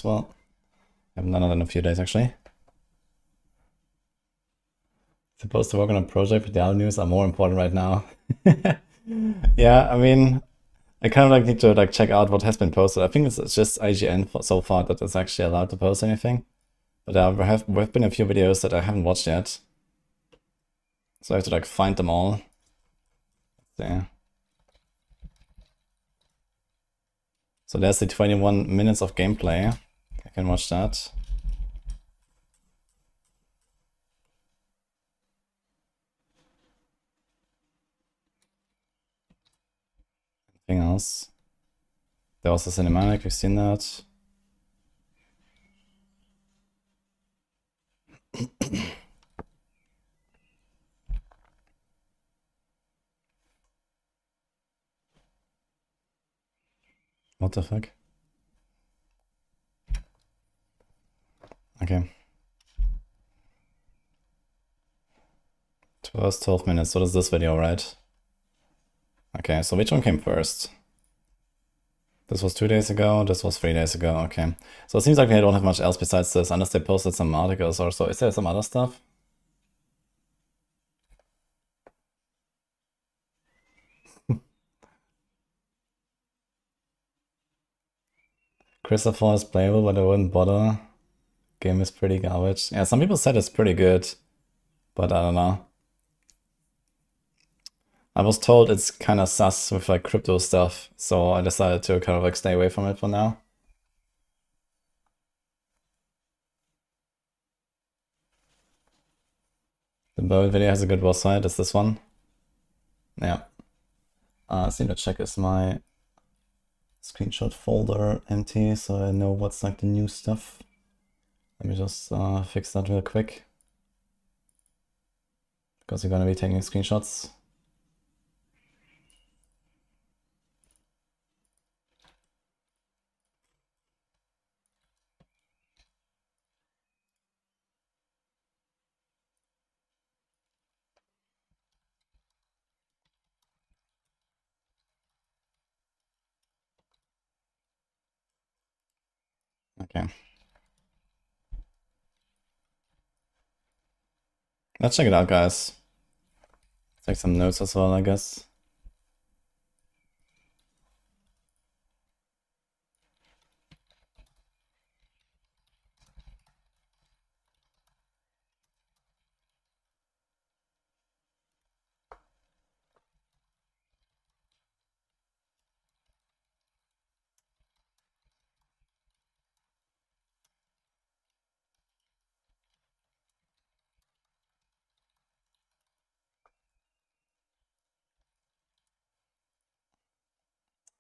well. I haven't done it in a few days actually. Supposed to work on a project, but the Diablo news are more important right now. Yeah, I mean, I kind of like need to like check out what has been posted. I think it's just IGN so far that it's actually allowed to post anything. But there have been a few videos that I haven't watched yet. So I have to like find them all. There. So there's the 21 minutes of gameplay. I can watch that. Anything else? There was a cinematic, we've seen that. What the fuck? Okay. It was 12 minutes, so that's this video, right? Okay, so which one came first? This was 2 days ago, this was 3 days ago, okay. So it seems like they don't have much else besides this, unless they posted some articles or so. Is there some other stuff? Christopher is playable, but I wouldn't bother. Game is pretty garbage. Yeah, some people said it's pretty good, but I don't know. I was told it's kind of sus with like crypto stuff, so I decided to kind of like stay away from it for now. The Bow video has a good boss fight, is this one? Yeah. I seem to check is my screenshot folder empty, so I know what's like the new stuff. Let me just fix that real quick. Because you're gonna be taking screenshots. Okay. Let's check it out, guys. Take some notes as well, I guess.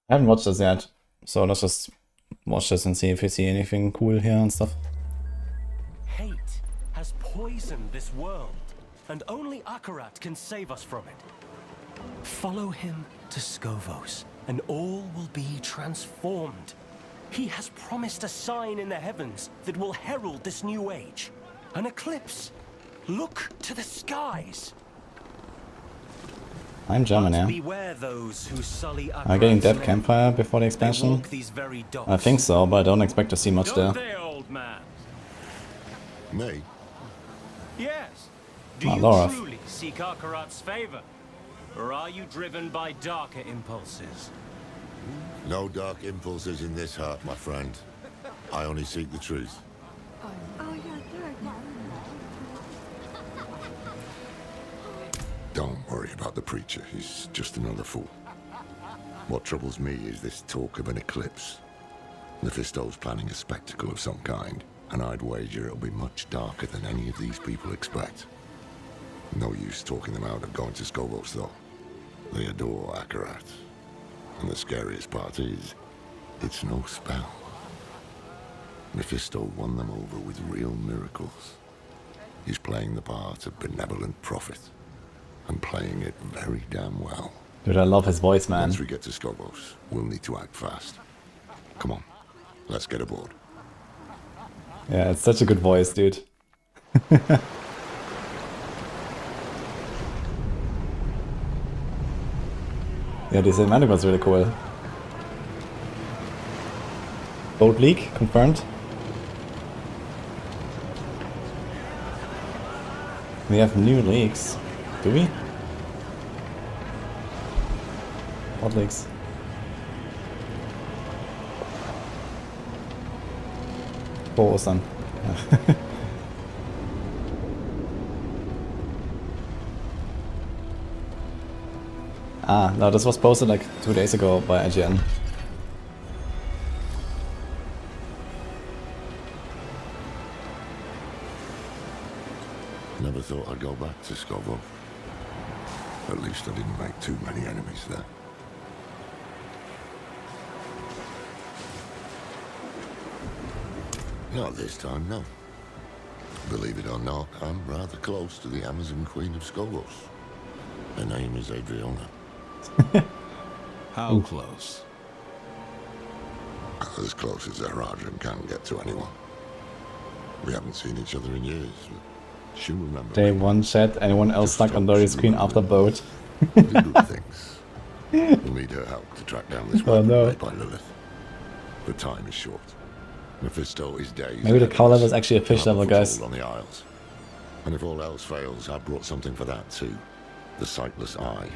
I haven't watched this yet, so let's just watch this and see if we see anything cool here and stuff. Hate has poisoned this world, and only Akarat can save us from it. Follow him to Skovos, and all will be transformed. He has promised a sign in the heavens that will herald this new age. An eclipse. Look to the skies. I'm German, yeah. Beware those who sully Am I getting Dead Campfire before the expansion? I think so, but I don't expect to see much there. They, old man? Me? Yes. Do you truly seek Akarat's favor? Or are you driven by darker impulses? No dark impulses in this heart, my friend. I only seek the truth. Don't worry about the preacher. He's just another fool. What troubles me is this talk of an eclipse. Mephisto's planning a spectacle of some kind, and I'd wager it'll be much darker than any of these people expect. No use talking them out of going to Skovos, though. They adore Akarat. And the scariest part is, it's no spell. Mephisto won them over with real miracles. He's playing the part of benevolent prophet, and playing it very damn well. Dude, I love his voice, man. Once we get to Skovos, we'll need to act fast. Come on, let's get aboard. Yeah, it's such a good voice, dude. Yeah, the cinematic was really cool. Boat leak, confirmed. We have new leaks. Do we? What leaks? Vor Ostern. Ah, no, this was posted like 2 days ago by IGN. Never thought I'd go back to Scovo. At least I didn't make too many enemies there. Not this time, no. Believe it or not, I'm rather close to the Amazon Queen of Scovos. Her name is Adriana. How close? As close as Erardran can get to anyone. We haven't seen each other in years. She'll remember. Day me. 1 chat, anyone else stuck on Dory's screen after boat? Do good things. We'll need her help to track down this weapon made by Lilith. The time is short. Mephisto is dazed. Maybe the cow level is actually a fish level, guys. On the Isles. And if all else fails, I brought something for that too. The Sightless Eye.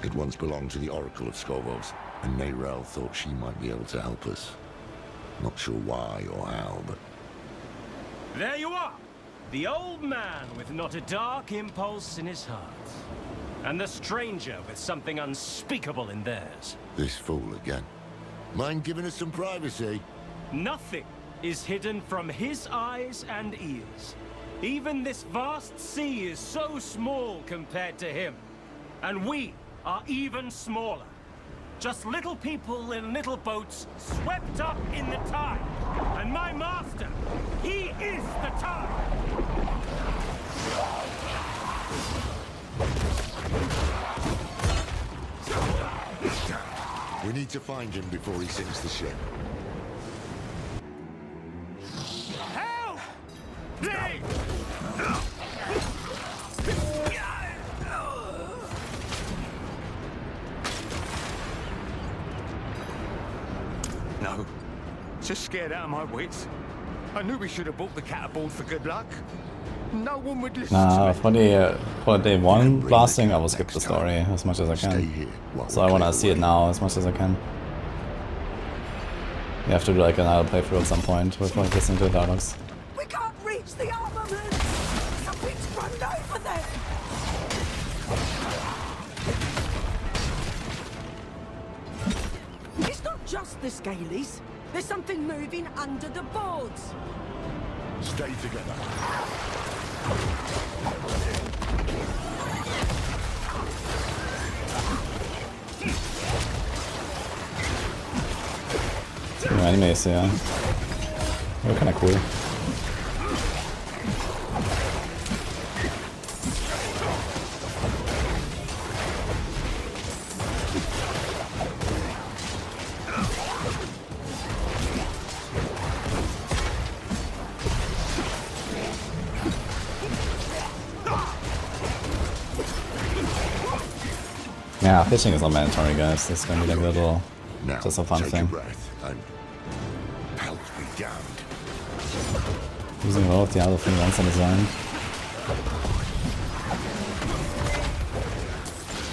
It once belonged to the Oracle of Scovos, and Neyrel thought she might be able to help us. Not sure why or how, but... There you are! The old man with not a dark impulse in his heart. And the stranger with something unspeakable in theirs. This fool again. Mind giving us some privacy? Nothing is hidden from his eyes and ears. Even this vast sea is so small compared to him. And we are even smaller. Just little people in little boats swept up in the tide. And my master, he is the tide. We need to find him before he sinks the ship. Help! Please! No. Just scared out of my wits. I knew we should have bought the cat aboard for good luck. No one would listen Nah, to me. for the day 1 blasting, I will skip the story as much as I Stay can. here while So we I wanna clear see it the way. now as much as I can. We have to do like another playthrough at some point before listening to the dialogues. We can't reach the armament! Something's run over there! It's not just the Scalies. There's something moving under the boards. Stay together. New enemies, yeah. They're kinda cool. Yeah, fishing is not mandatory, guys. This is gonna be like a little, Now, just a fun take thing. a breath and help be damned. Using a lot of Diablo 3 once on design.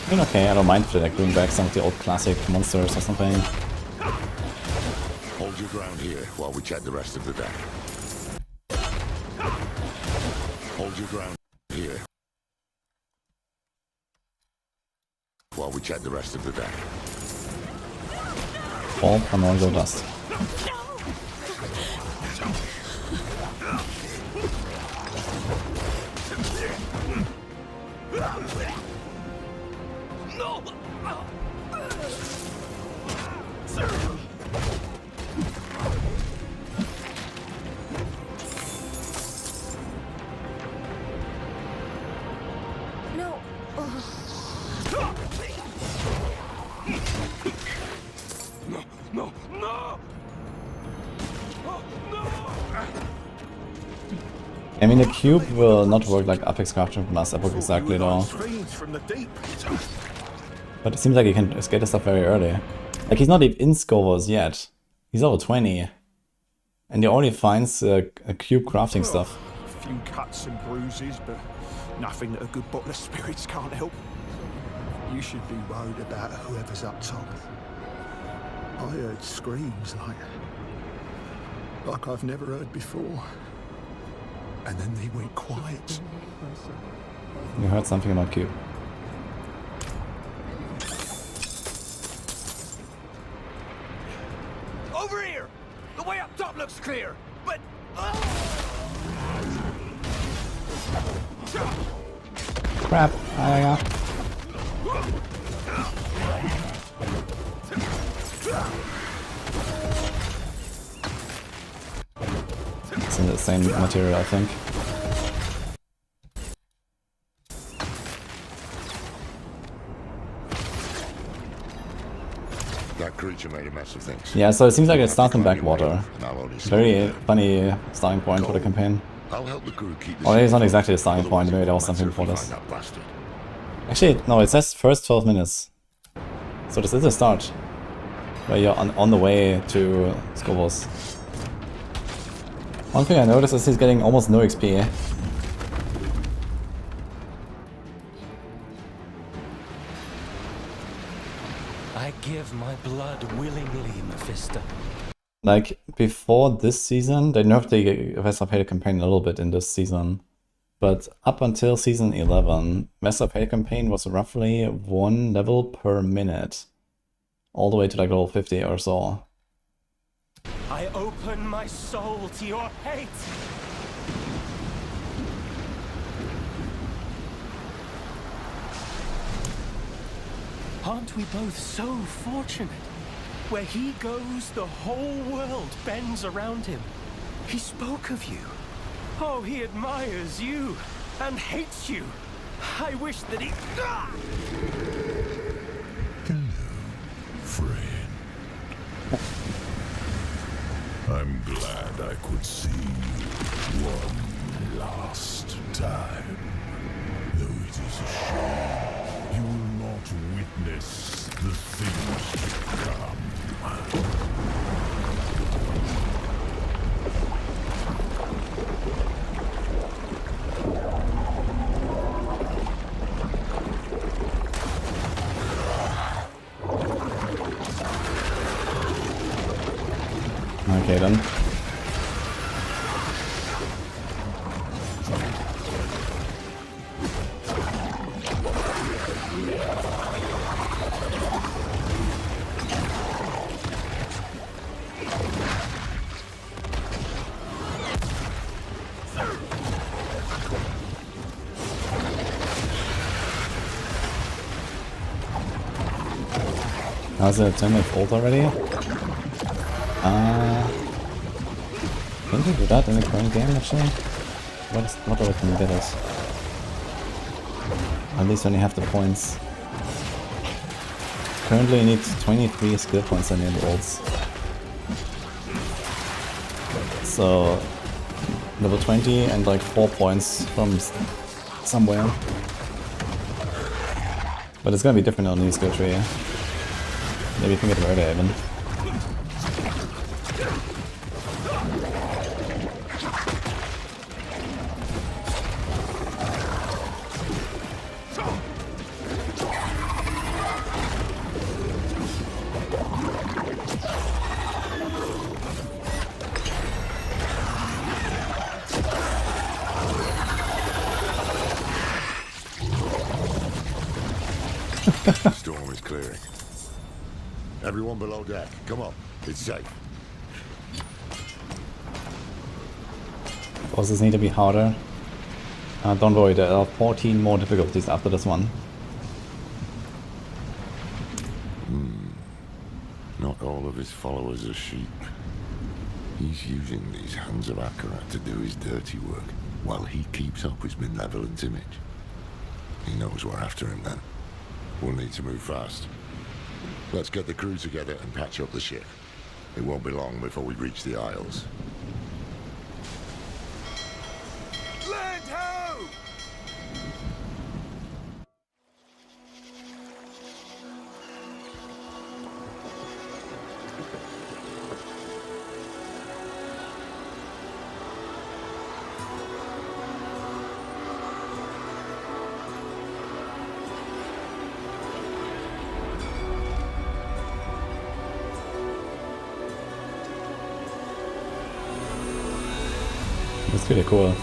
I mean, okay, I don't mind if they like bring back some of the old classic monsters or something. Hold your ground here while we check the rest of the deck. Hold your ground here while we check the rest of the deck. All primordial dust. No. No, no! I mean, the cube will not work like Apex Crafting from last epoch exactly at all. From the deep. But it seems like he can get the stuff very early. Like, he's not even in Scovos yet. He's over 20. And he already finds a cube crafting stuff. A few cuts and bruises, but Nothing that a good bottle of spirits can't help. You should be worried about whoever's up top. I heard screams like I've never heard before. And then they went quiet. You heard something about Q. Over here! The way up top looks clear, but... Crap. Yeah. It's in the same material, I think. That creature made a mess of things. Yeah, so it seems like it starts in backwater. And I'll only Very funny starting point for the campaign. I'll help the crew keep this. Or maybe it's not exactly a starting point, maybe there was something before this. Actually, no, it says first 12 minutes. So this is the start. Where you're on the way to Scovos. One thing I noticed is he's getting almost no XP. I give my blood willingly, Mephisto. Like, before this season, they nerfed the Vesper Pale campaign a little bit in this season. But up until season 11, Vesper Pale campaign was roughly 1 level per minute. All the way to like level 50 or so. I open my soul to your hate. Aren't we both so fortunate? Where he goes, the whole world bends around him. He spoke of you. Oh, he admires you and hates you. I wish that he... Friend. I'm glad I could see you one last time. Though it is a shame you will not witness the things to come. Okay then. How's it 10 with ult already? Can we do that in the current game actually? What other can you get us? At least only have the points. Currently you need 23 skill points on your ults. So level 20 and like 4 points from somewhere. But it's gonna be different on the new skill tree. Maybe you can get murder even. The storm is clearing. Everyone below deck, come on. It's safe. Bosses need to be harder. Don't worry, there are 14 more difficulties after this one. Not all of his followers are sheep. He's using these hands of Akarat to do his dirty work, while he keeps up his malevolent image. He knows we're after him then. We'll need to move fast. Let's get the crew together and patch up the ship. It won't be long before we reach the Isles. Land ho! It's pretty cool.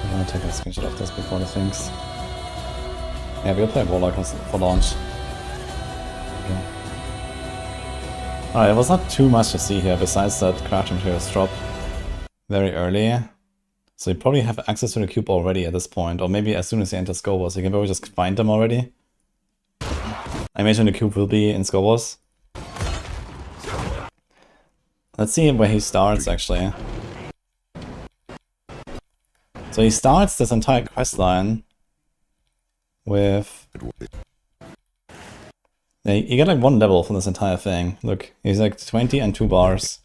I'm gonna take a screenshot of this before the things. Yeah, we'll play Warlock for launch. Okay. Alright, it was not too much to see here besides that craft materials drop very early. So you probably have access to the cube already at this point, or maybe as soon as you enter Skobos, you can probably just find them already. I imagine the cube will be in Skobos. Let's see where he starts actually. So he starts this entire quest line with... Yeah, you get like 1 level from this entire thing. Look, he's like 20 and 2 bars.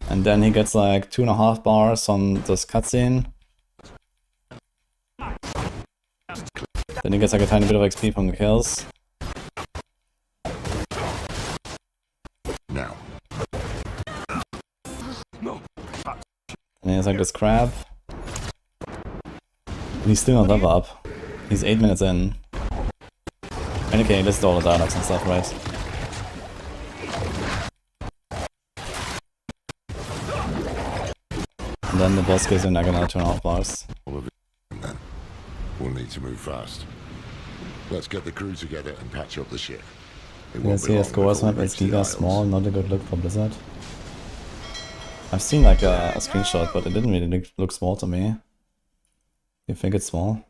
And then he gets like 2.5 bars on this cutscene. Then he gets like a tiny bit of XP from the kills. Now. And he has like this crab. And he's still not level up. He's 8 minutes in. And okay, listed all the dialogues and stuff, right? And then the boss gives him like another 2.5 bars. All of it, and then we'll need to move fast. Let's get the crew together and patch up the ship. You see a scores map is giga small, not a good look for Blizzard. I've seen like a screenshot, but it didn't really look small to me. You think it's small?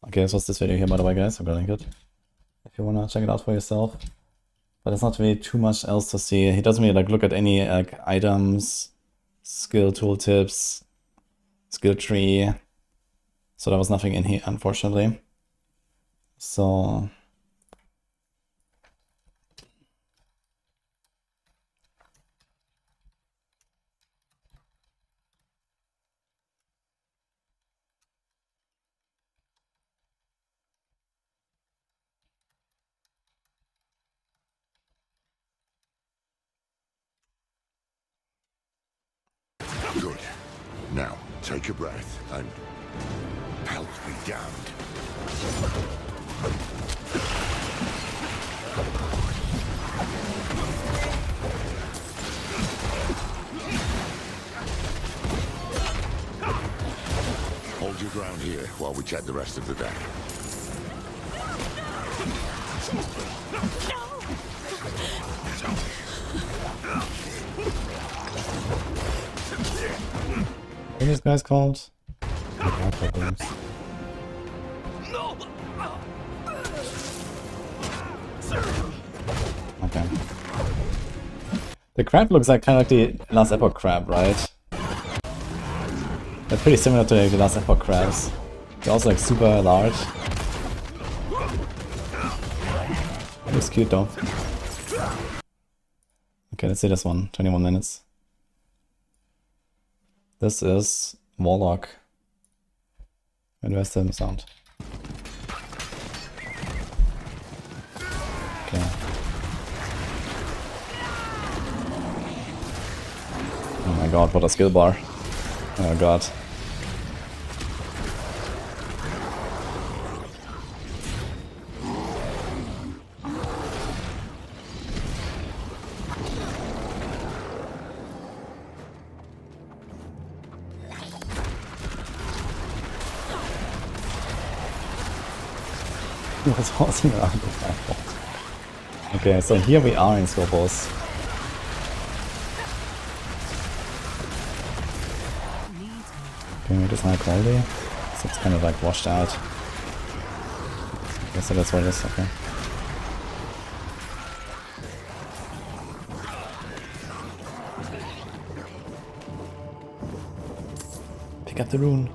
Okay, this was this video here by the way guys, I'm gonna link it. If you wanna check it out for yourself. But there's not really too much else to see. He doesn't really like look at any like items, skill tooltips, skill tree. So there was nothing in here unfortunately. So Good. Now, take a breath and help me damned. Hold your ground here while we check the rest of the deck. what are these guys called? Okay. The crab looks like kind of like the last Epoch crab, right? They're pretty similar to like the last Epoch crabs. They're also like super large. Looks cute though. Okay, let's see this one. 21 minutes. This is Warlock. And where's the sound? Okay. Oh my god, what a skill bar. Oh god. Was horsing around the platform. Okay, so here we are in Skobos. Okay, it is high quality. So it's kind of like washed out. Okay, so that's what it is, okay. Pick up the rune.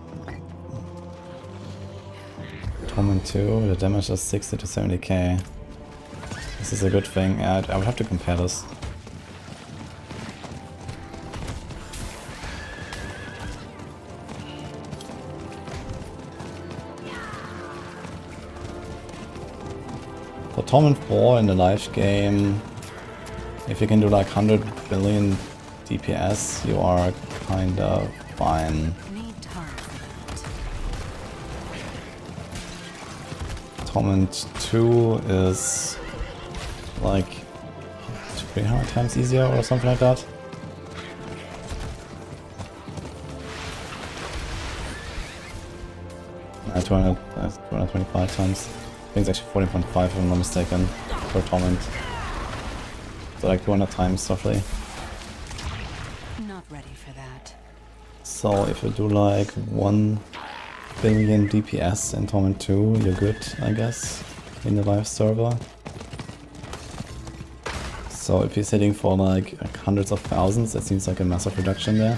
Torment 2, the damage is 60 to 70k. This is a good thing. I would have to compare this. For Torment 4 in the live game, if you can do like 100 billion DPS, you are kind of fine. Need time for that. Torment 2 is like 300 times easier or something like that. Uh, 225 times. I think it's actually 14.5 if I'm not mistaken per Torment. So like 200 times roughly. Not ready for that. So if you do like 1 billion DPS in Torment 2, you're good, I guess, in the live server. So if he's hitting for like hundreds of thousands, it seems like a massive reduction there.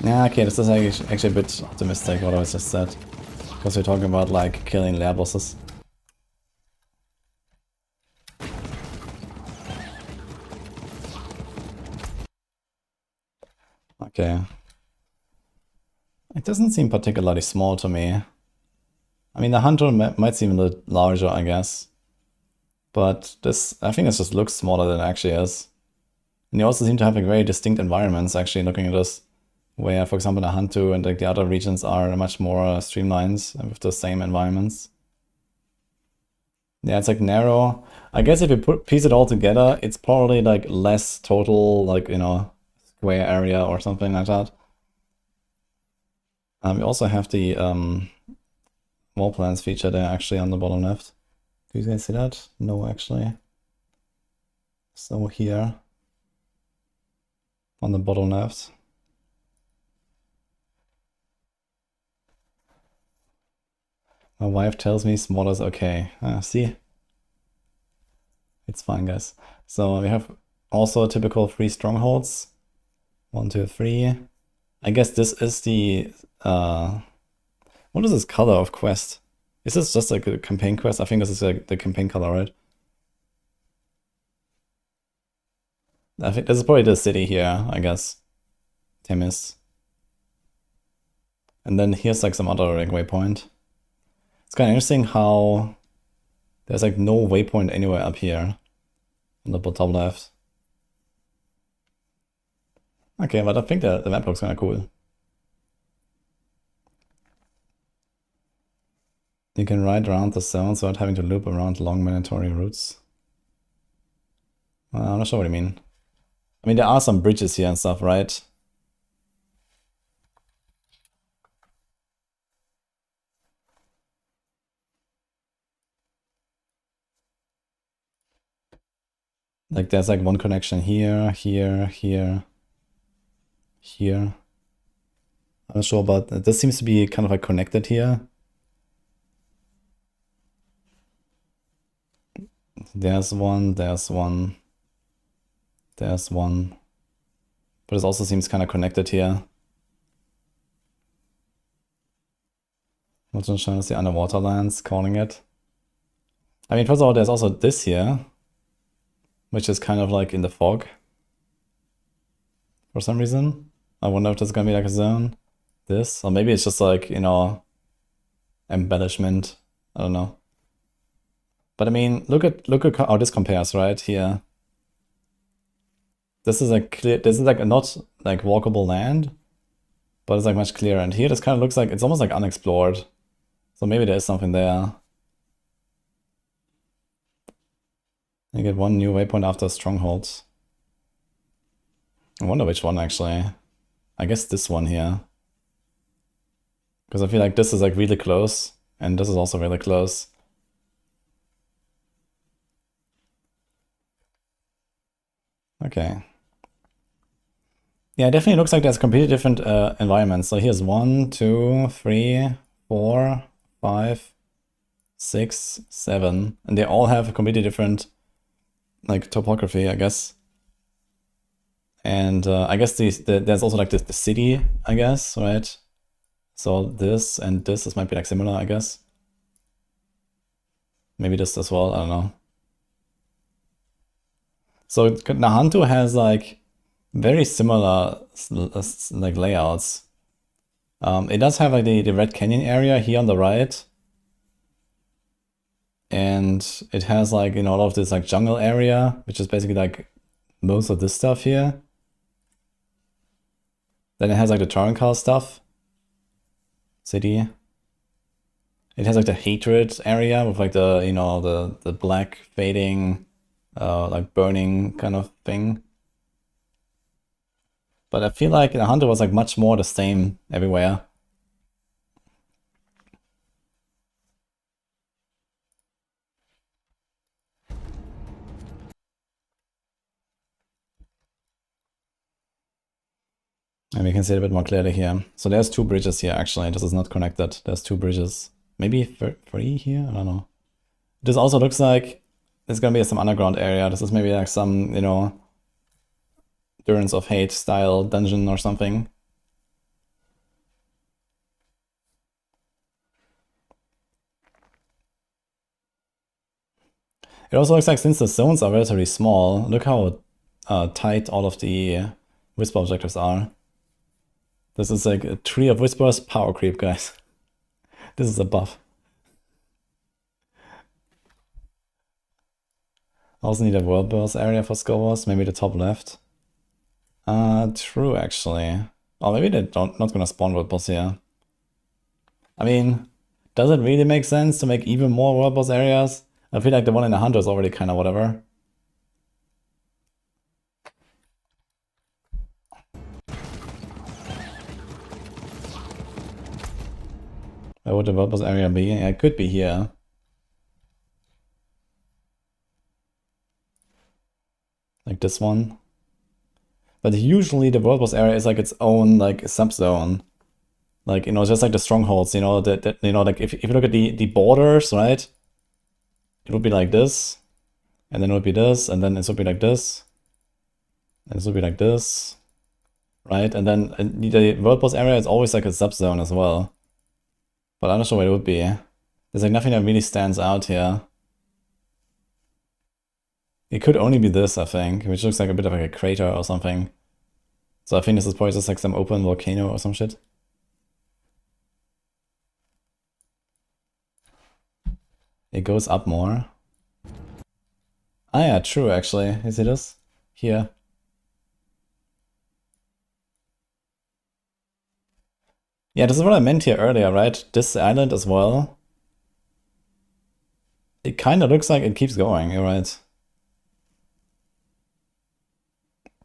Yeah, okay, this is actually a bit optimistic what I just said. Because we're talking about like killing lair bosses. Okay. It doesn't seem particularly small to me. I mean, the hunter might seem a little larger, I guess. But this, I think this just looks smaller than it actually is. And you also seem to have like very distinct environments, actually, looking at this. Where, for example, the Hantu and like the other regions are much more streamlined with the same environments. Yeah, it's like narrow. I guess if you piece it all together, it's probably like less total, like, you know, square area or something like that. We also have the wall plans feature there actually on the bottom left. Do you guys see that? No, actually. So here on the bottom left. My wife tells me smaller is okay. See? It's fine, guys. So we have also typical 3 strongholds. 1, 2, 3. I guess this is the... what is this color of quest? Is this just like a campaign quest? I think this is like the campaign color, right? I think this is probably the city here, I guess. Themis. And then here's like some other like waypoint. It's kind of interesting how there's like no waypoint anywhere up here on the top left. Okay, but I think the map looks kind of cool. You can ride around the zones without having to loop around long mandatory routes. I'm not sure what you mean. I mean, there are some bridges here and stuff, right? Like there's like one connection here, here, here, here. I'm not sure about that. This seems to be kind of like connected here. There's one, there's one, there's one. But it also seems kind of connected here. What's trying to see underwater lands, calling it. I mean, first of all, there's also this here, which is kind of like in the fog for some reason. I wonder if there's gonna be like a zone. This, or maybe it's just like, you know, embellishment. I don't know. But I mean, look at how this compares right here. This is like clear. This is like a not like walkable land, but it's like much clearer. And here, this kind of looks like it's almost like unexplored. So maybe there is something there. You get one new waypoint after strongholds. I wonder which one actually. I guess this one here. Because I feel like this is like really close, and this is also really close. Okay. Yeah, it definitely looks like there's completely different environments. So here's 1, 2, 3, 4, 5, 6, 7. And they all have a completely different like topography, I guess. And I guess there's also like the city, I guess, right? So this and this might be like similar, I guess. Maybe this as well, I don't know. So Nahantu has like very similar like layouts. It does have like the Red Canyon area here on the right. And it has like, you know, all of this like jungle area, which is basically like most of this stuff here. Then it has like the Torrencal stuff. City. It has like the hatred area with like the, you know, the black fading, like burning kind of thing. But I feel like the Hunter was like much more the same everywhere. And we can see it a bit more clearly here. So there's 2 bridges here actually. This is not connected. There's 2 bridges. Maybe 3 here? I don't know. This also looks like there's gonna be some underground area. This is maybe like some, you know, Endurance of Hate style dungeon or something. It also looks like since the zones are relatively small, look how tight all of the Whisper objectives are. This is like a Tree of Whispers power creep, guys. This is a buff. Also need a World Boss area for Scovos, maybe the top left. True actually. Oh, maybe they're not gonna spawn World Boss here. I mean, does it really make sense to make even more World Boss areas? I feel like the one in the Hunter is already kind of whatever. Where would the World Boss area be? Yeah, it could be here. Like this one. But usually the World Boss area is like its own like subzone. Like, you know, just like the strongholds, you know, that you know, like if you look at the borders, right? It would be like this, and then it would be this, and then it would be like this, and this would be like this, right? And then the World Boss area is always like a subzone as well. But I'm not sure what it would be. There's like nothing that really stands out here. It could only be this, I think, which looks like a bit of like a crater or something. So I think this is probably just like some open volcano or some shit. It goes up more. Ah yeah, true actually. You see this? Here. Yeah, this is what I meant here earlier, right? This island as well. It kind of looks like it keeps going, you're right.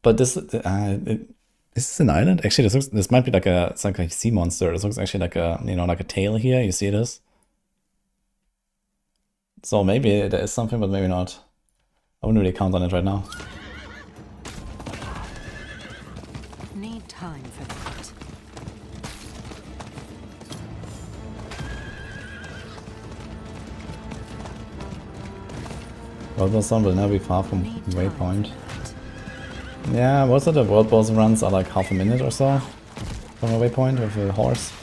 But this, is this an island? Actually, this might be like it's like a sea monster. This looks actually like a, you know, like a tail here. You see this? So maybe there is something, but maybe not. I wouldn't really count on it right now. Need time for that. World Boss Zone will now be far from waypoint. Yeah, most of the World Boss runs are like half a minute or so from a waypoint with a horse.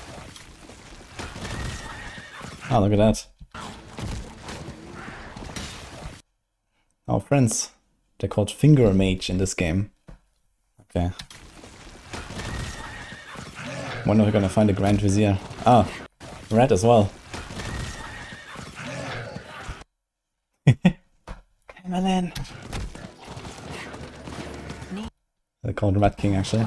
Ah, look at that. Our friends. They're called Finger Mage in this game. Okay. Wonder if we're gonna find a Grand Vizier. Ah, red as well. Evelyn. They're called Rat King actually.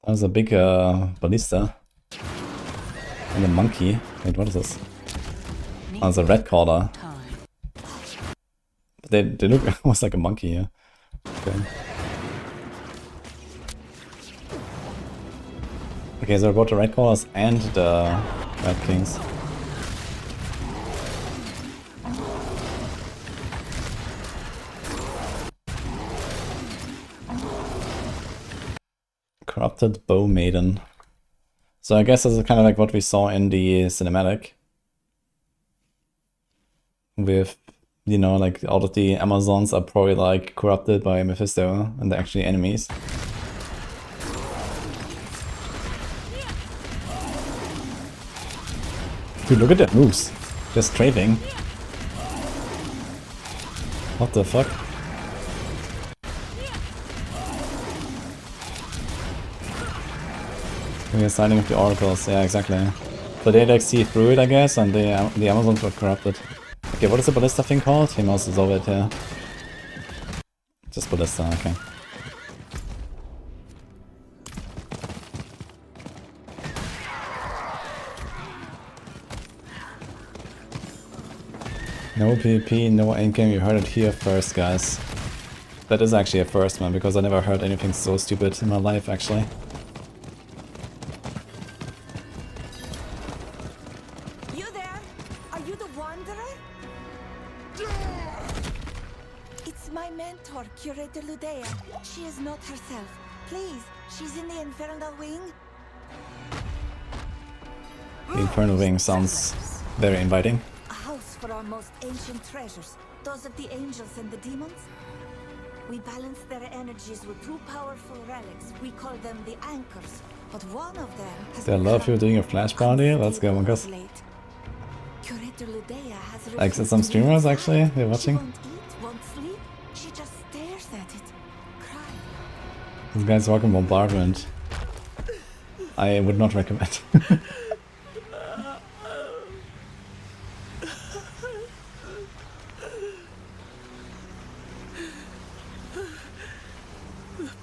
That was a big ballista. And a monkey. Wait, what is this? Oh, it's a red caller. They look almost like a monkey here. Okay. Okay, so I brought the red callers and the red kings. Corrupted Bow Maiden. So I guess this is kind of like what we saw in the cinematic. With, you know, like all of the Amazons are probably like corrupted by Mephisto and they're actually enemies. Dude, look at that moves. Just strafing. What the fuck? We're siding with the oracles, yeah, exactly. So they like see through it, I guess, and the Amazons were corrupted. Okay, what is the ballista thing called? He must resolve it here. Just ballista, okay. No PvP, no endgame, you heard it here first, guys. That is actually a first, man, because I never heard anything so stupid in my life, actually. You there? Are you the Wanderer? It's my mentor, Curator Ludea. She is not herself. Please, she's in the Infernal Wing. The Infernal Wing sounds very inviting. A house for our most ancient treasures, those of the angels and the demons. We balance their energies with two powerful relics. We call them the anchors, but one of them has They love you doing a flash party. Let's go, Monkas. Curator Ludea has Like some streamers actually, they're She watching. won't eat, won't sleep. She just stares at it, crying. This guy's walking bombardment. I would not recommend.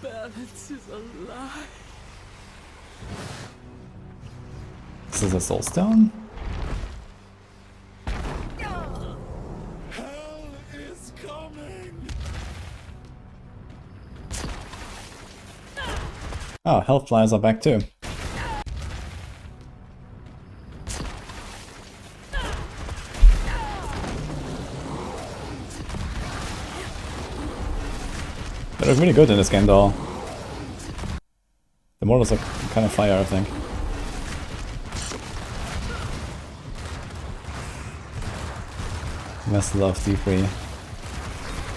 Balance is a lie. This is a soul stone? Hell is coming! Oh, health flies are back too. They look really good in this game though. The models are kind of fire, I think. Vessel of D3.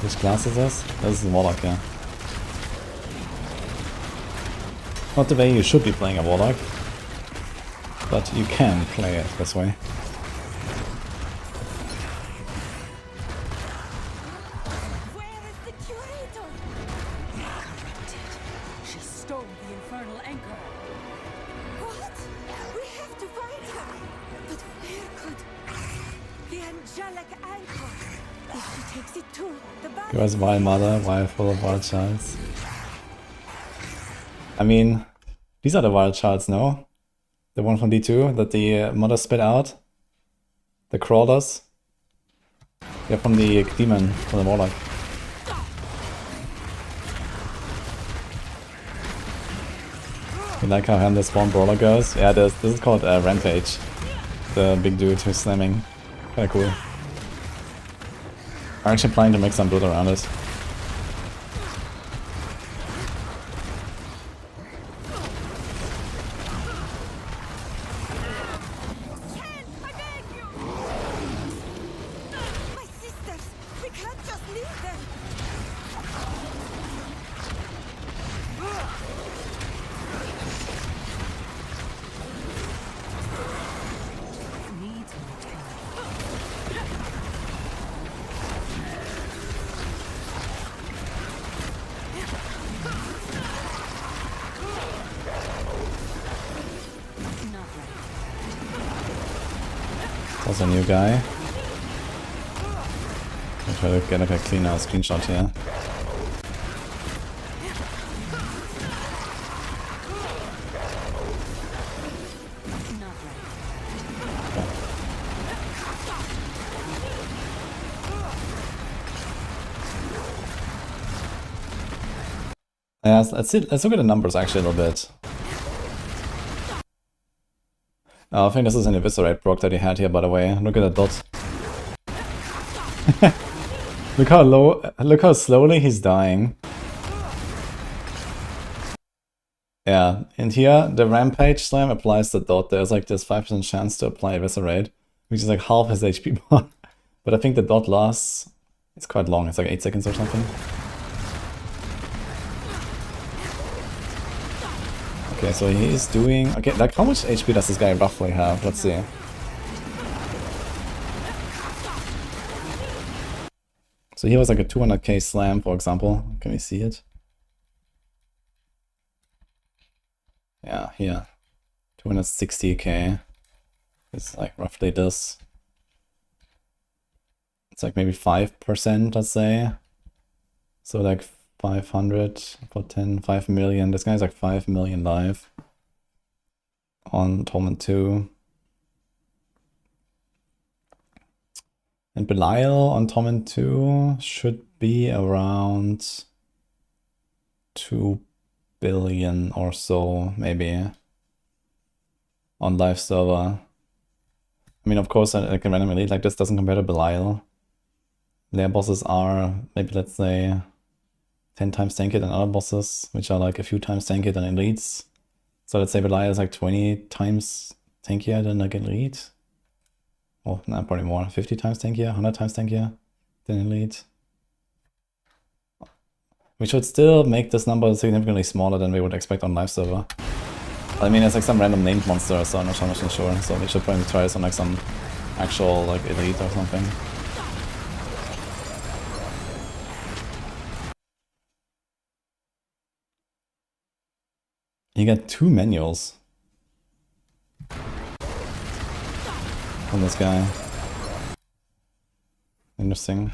Which class is this? This is a Warlock, yeah. Not the way you should be playing a Warlock, but you can play it this way. Where is the curator? She stole the infernal anchor. What? We have to find her. But where could the angelic anchor? If she takes it too, the Give us Wild Mother, Wild full of Wild Childs. I mean, these are the Wild Childs, no? The one from D2 that the mother spit out? The crawlers? Yeah, from the demon, from the Warlock. You like how hand the spawn brawler goes? Yeah, this is called Rampage. The big dude who's slamming. Kinda cool. I'm actually planning to make some build around it. I beg you! My sisters! We can't just leave them! Needs more time. Not ready. That's a new guy. I'll try to get like a cleaner screenshot here. Not ready. Yeah, let's look at the numbers actually a little bit. Oh, I think this is an eviscerate proc that he had here, by the way. Look at the dot. Look how slowly he's dying. Yeah, and here the Rampage Slam applies the dot. There's like this 5% chance to apply eviscerate, which is like half his HP bar. But I think the dot lasts, it's quite long, it's like 8 seconds or something. Okay, so he is doing... Okay, like how much HP does this guy roughly have? Let's see. So here was like a 200k slam, for example. Can we see it? Yeah, here. 260k. It's like roughly this. It's like maybe 5%, let's say. So like 500 for 10, 5 million. This guy's like 5 million live on Torment 2. And Belial on Torment 2 should be around 2 billion or so, maybe, on live server. I mean, of course, like a random elite like this doesn't compare to Belial. Their bosses are maybe, let's say, 10 times tankier than other bosses, which are like a few times tankier than elites. So let's say Belial is like 20 times tankier than like elite. Oh, no, probably more. 50 times tankier, 100 times tankier than elite. We should still make this number significantly smaller than we would expect on live server. I mean, it's like some random named monster, so I'm not sure. So we should probably try this on like some actual like elite or something. You get 2 manuals on this guy. Interesting.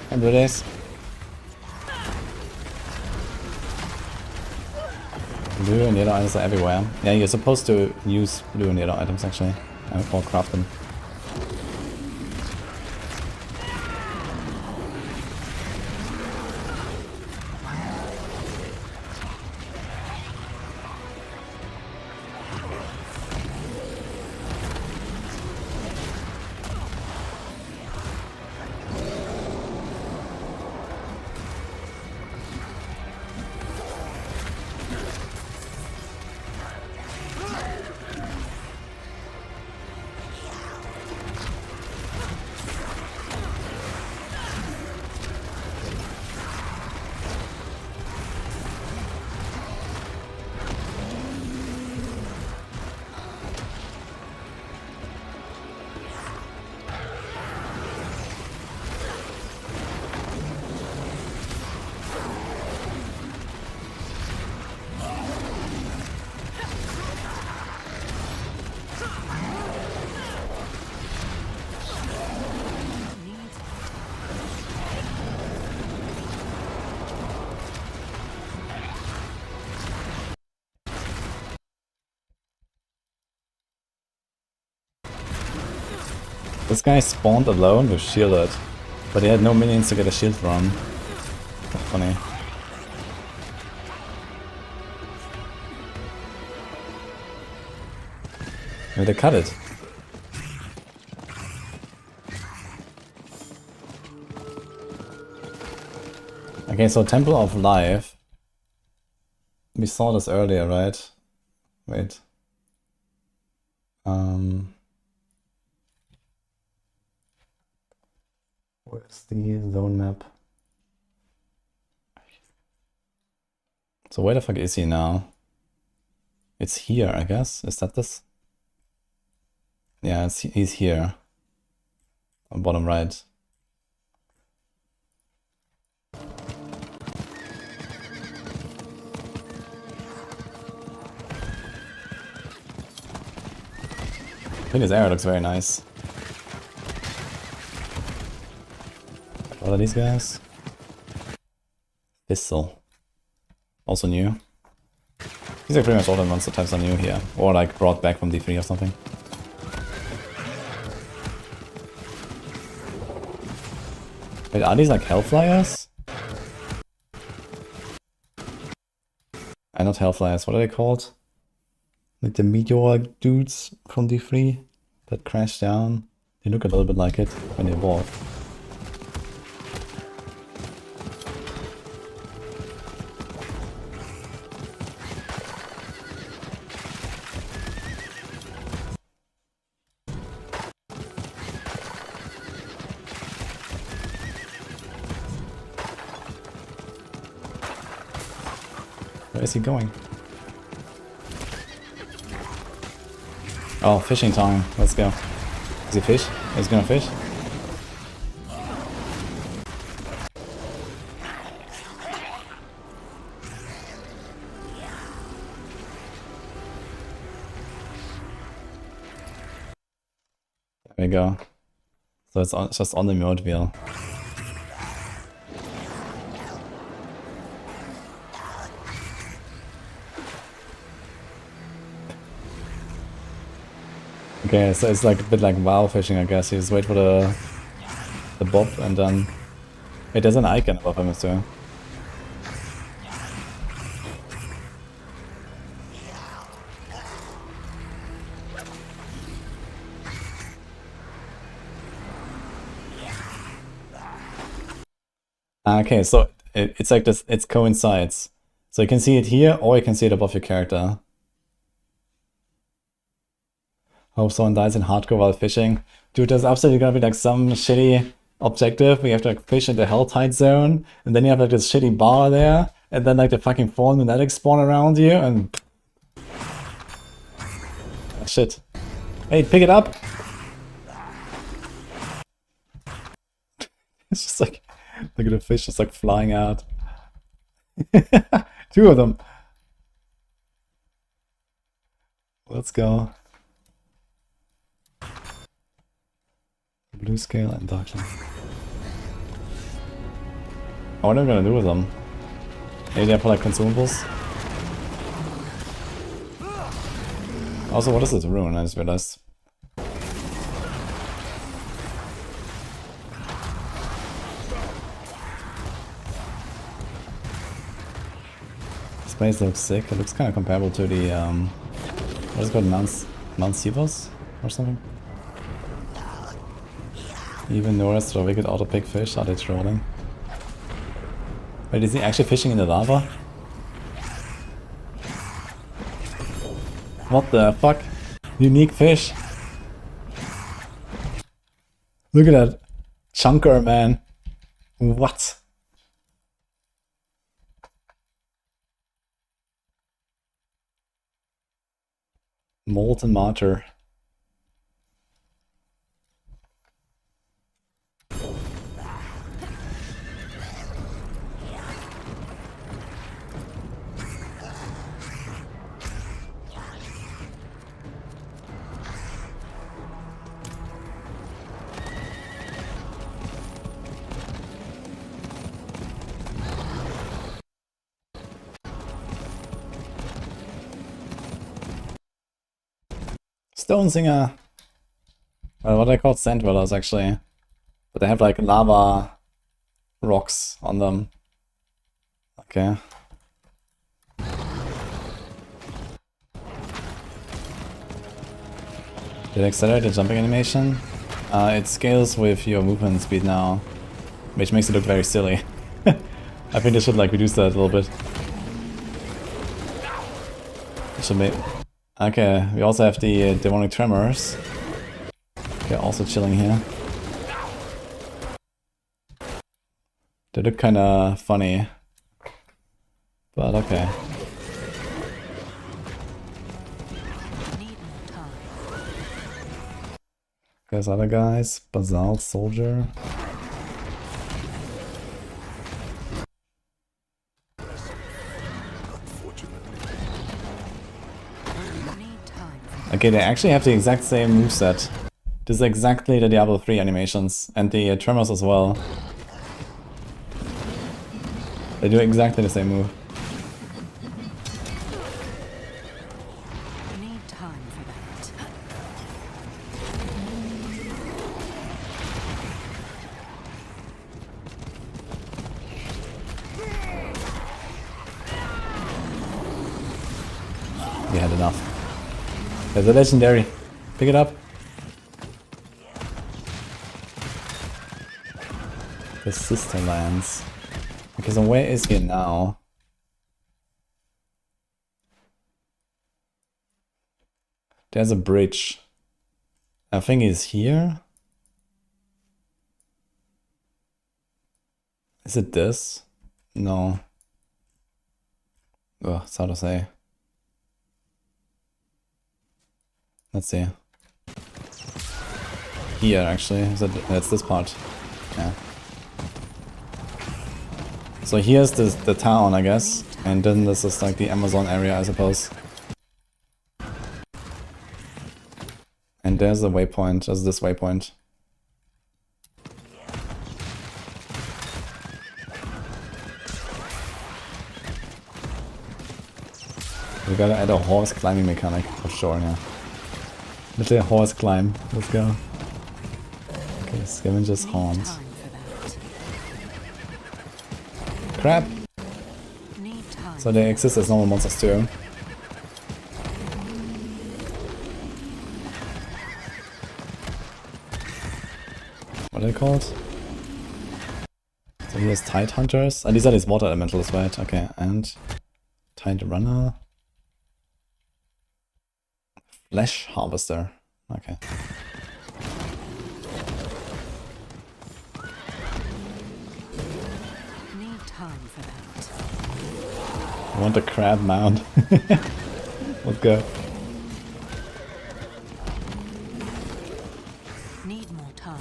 Hi, Blue Days. Blue and yellow items are everywhere. Yeah, you're supposed to use blue and yellow items actually, or craft them. This guy spawned alone with shielded, but he had no minions to get a shield from. That's funny. Maybe they cut it. Okay, so Temple of Life. We saw this earlier, right? Wait. Where's the zone map? So where the fuck is he now? It's here, I guess. Is that this? Yeah, he's here. On bottom right. I think his arrow looks very nice. What are these guys? Pistol. Also new. These are pretty much all the monster types are new here. Or like brought back from D3 or something. Wait, are these like Hellflyers? Not Hellflyers, what are they called? Like the meteor dudes from D3 that crash down. They look a little bit like it when they walk. Where is he going? Oh, fishing time. Let's go. Is he fish? He's gonna fish? There we go. So it's just on the mode wheel. Okay, so it's like a bit like WoW fishing, I guess. You just wait for the bob and then... Wait, there's an icon above him too. Okay, so it's like this, it coincides. So you can see it here, or you can see it above your character. Hope someone dies in hardcore while fishing. Dude, there's absolutely gonna be like some shitty objective where you have to like fish in the Helltide zone, and then you have like this shitty bar there, and then like the fucking fallen lunatics spawn around you, and... Oh, shit. Hey, pick it up! It's just like... Look at the fish just like flying out. Two of them. Let's go. Blue scale and dark scale. Oh, what am I gonna do with them? Maybe I put like consumables? Also, what is this rune? I just realized. This place looks sick. It looks kind of comparable to the what is it called, Mount Sivos or something. Even noticed the wicked auto pick fish. Are they trolling? Wait, is he actually fishing in the lava? What the fuck? Unique fish. Look at that chunker, man. What? Molten Martyr. Stone Singer. Well, what are they called? Sand dwellers, actually. But they have like lava rocks on them. Okay. Did it accelerate the jumping animation? It scales with your movement speed now, which makes it look very silly. I think they should like reduce that a little bit. It should make... Okay, we also have the demonic tremors. They're also chilling here. They look kinda funny. But okay. There's other guys. Basalt Soldier. Okay, they actually have the exact same moveset. This is exactly the Diablo 3 animations, and the tremors as well. They do exactly the same move. Need time for that. We had enough. There's a legendary. Pick it up. The sister lands. Okay, so where is he now? There's a bridge. I think he's here. Is it this? No. Ugh, it's hard to say. Let's see. Here, actually. That's this part. Yeah. So here's the town, I guess. And then this is like the Amazon area, I suppose. And there's the waypoint. There's this waypoint. We gotta add a horse climbing mechanic for sure, yeah. Little horse climb. Let's go. Okay, Scavenger's Haunt. Crap! So they exist as normal monsters too. What are they called? So here's Tide Hunters. And these are these water elementals, right? Okay, and Tide Runner. Flesh Harvester. Okay. Need time for that. I want a crab mount. Let's go. Need more time.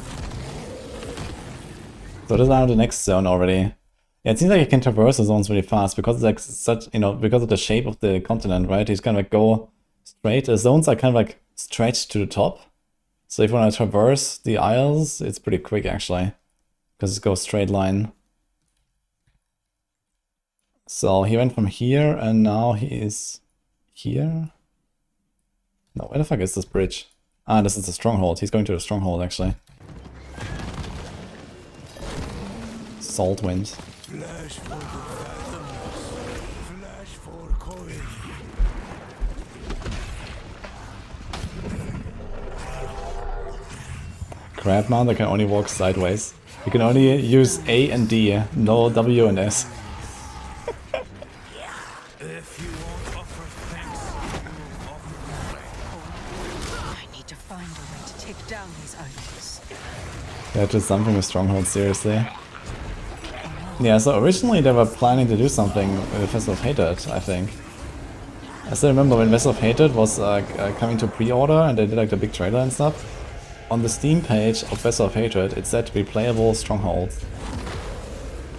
So this is now the next zone already. Yeah, it seems like you can traverse the zones really fast because it's like such, you know, because of the shape of the continent, right? He's kind of like go straight. The zones are kind of like stretched to the top. So if you want to traverse the isles, it's pretty quick actually. Because it goes straight line. So he went from here and now he is here. No, where the fuck is this bridge? Ah, this is the stronghold. He's going to the stronghold actually. Salt wind. Flash for the fathomless. Flash for coin. Crab mount that can only walk sideways. You can only use A and D, no W and S. If you won't offer thanks, you offer I need to find a way to take down these idols. Yeah, just something with Stronghold, seriously. Yeah, so originally they were planning to do something with Vessel of Hatred, I think. I still remember when Vessel of Hatred was coming to pre-order and they did like the big trailer and stuff. On the Steam page of Vessel of Hatred, it said to be playable Stronghold.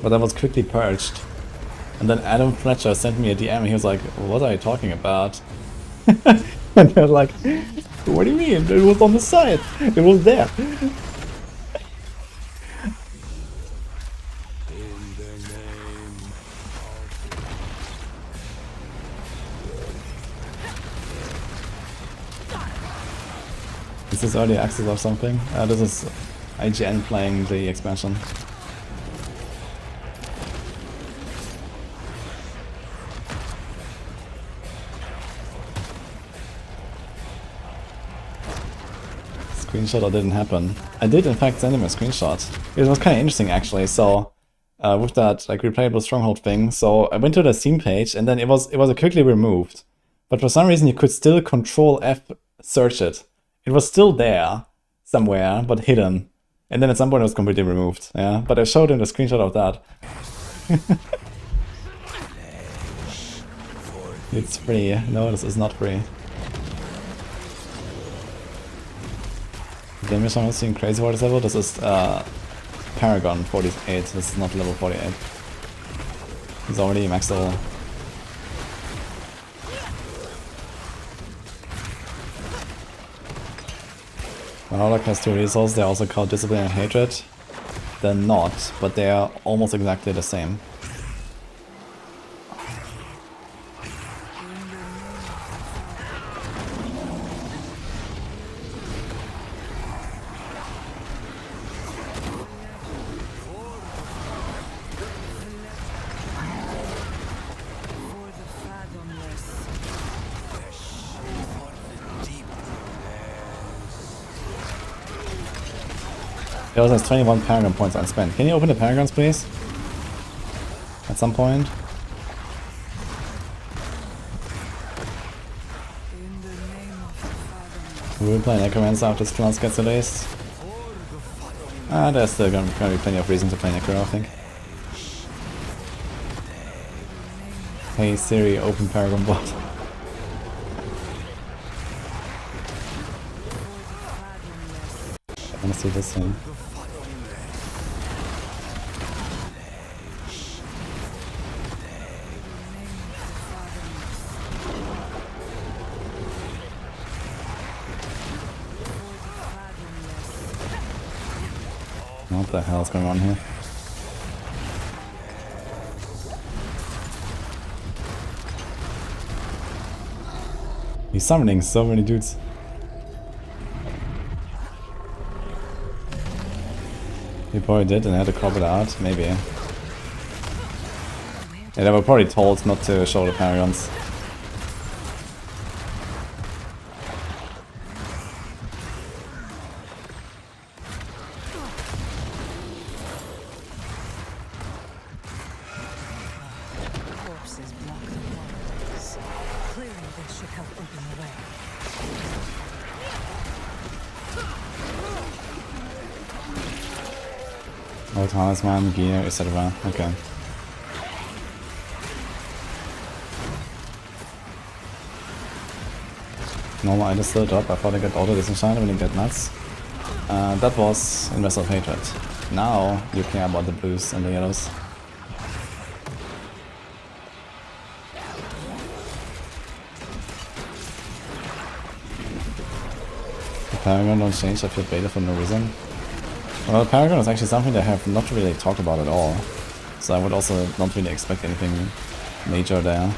But that was quickly purged. And then Adam Fletcher sent me a DM and he was like, what are you talking about? And they're like, what do you mean? It was on the site. It was there. Is this early access or something? This is IGN playing the expansion. Screenshot or didn't happen. I did in fact send him a screenshot. It was kind of interesting actually. So with that like replayable stronghold thing, so I went to the Steam page and then it was quickly removed. But for some reason you could still Control F search it. It was still there somewhere, but hidden. And then at some point it was completely removed. Yeah, but I showed him the screenshot of that. It's free. No, this is not free. Damage I'm not seeing crazy for this level. This is Paragon 48. This is not level 48. He's already max level. Warlock has 2 resources, they're also called Discipline and Hatred. They're not, but they are almost exactly the same. He also has 21 Paragon points unspent. Can you open the Paragons, please? At some point? We will play Necromancer after this class gets released. There's still gonna be plenty of reason to play Necro, I think. Hey Siri, open Paragon bot. I wanna see this thing. What the hell is going on here? He's summoning so many dudes. He probably did and had to crop it out, maybe. Yeah, they were probably told not to show the Paragons. Corpses block the waters. Clearing this should help open the way. Old talisman, gear, etc. Okay. Normal items still drop. I thought I got auto disenchant when you get nuts. That was in Vessel of Hatred. Now you care about the blues and the yellows. The Paragon don't change, I feel beta for no reason. Well, Paragon is actually something they have not really talked about at all. So I would also not really expect anything major there.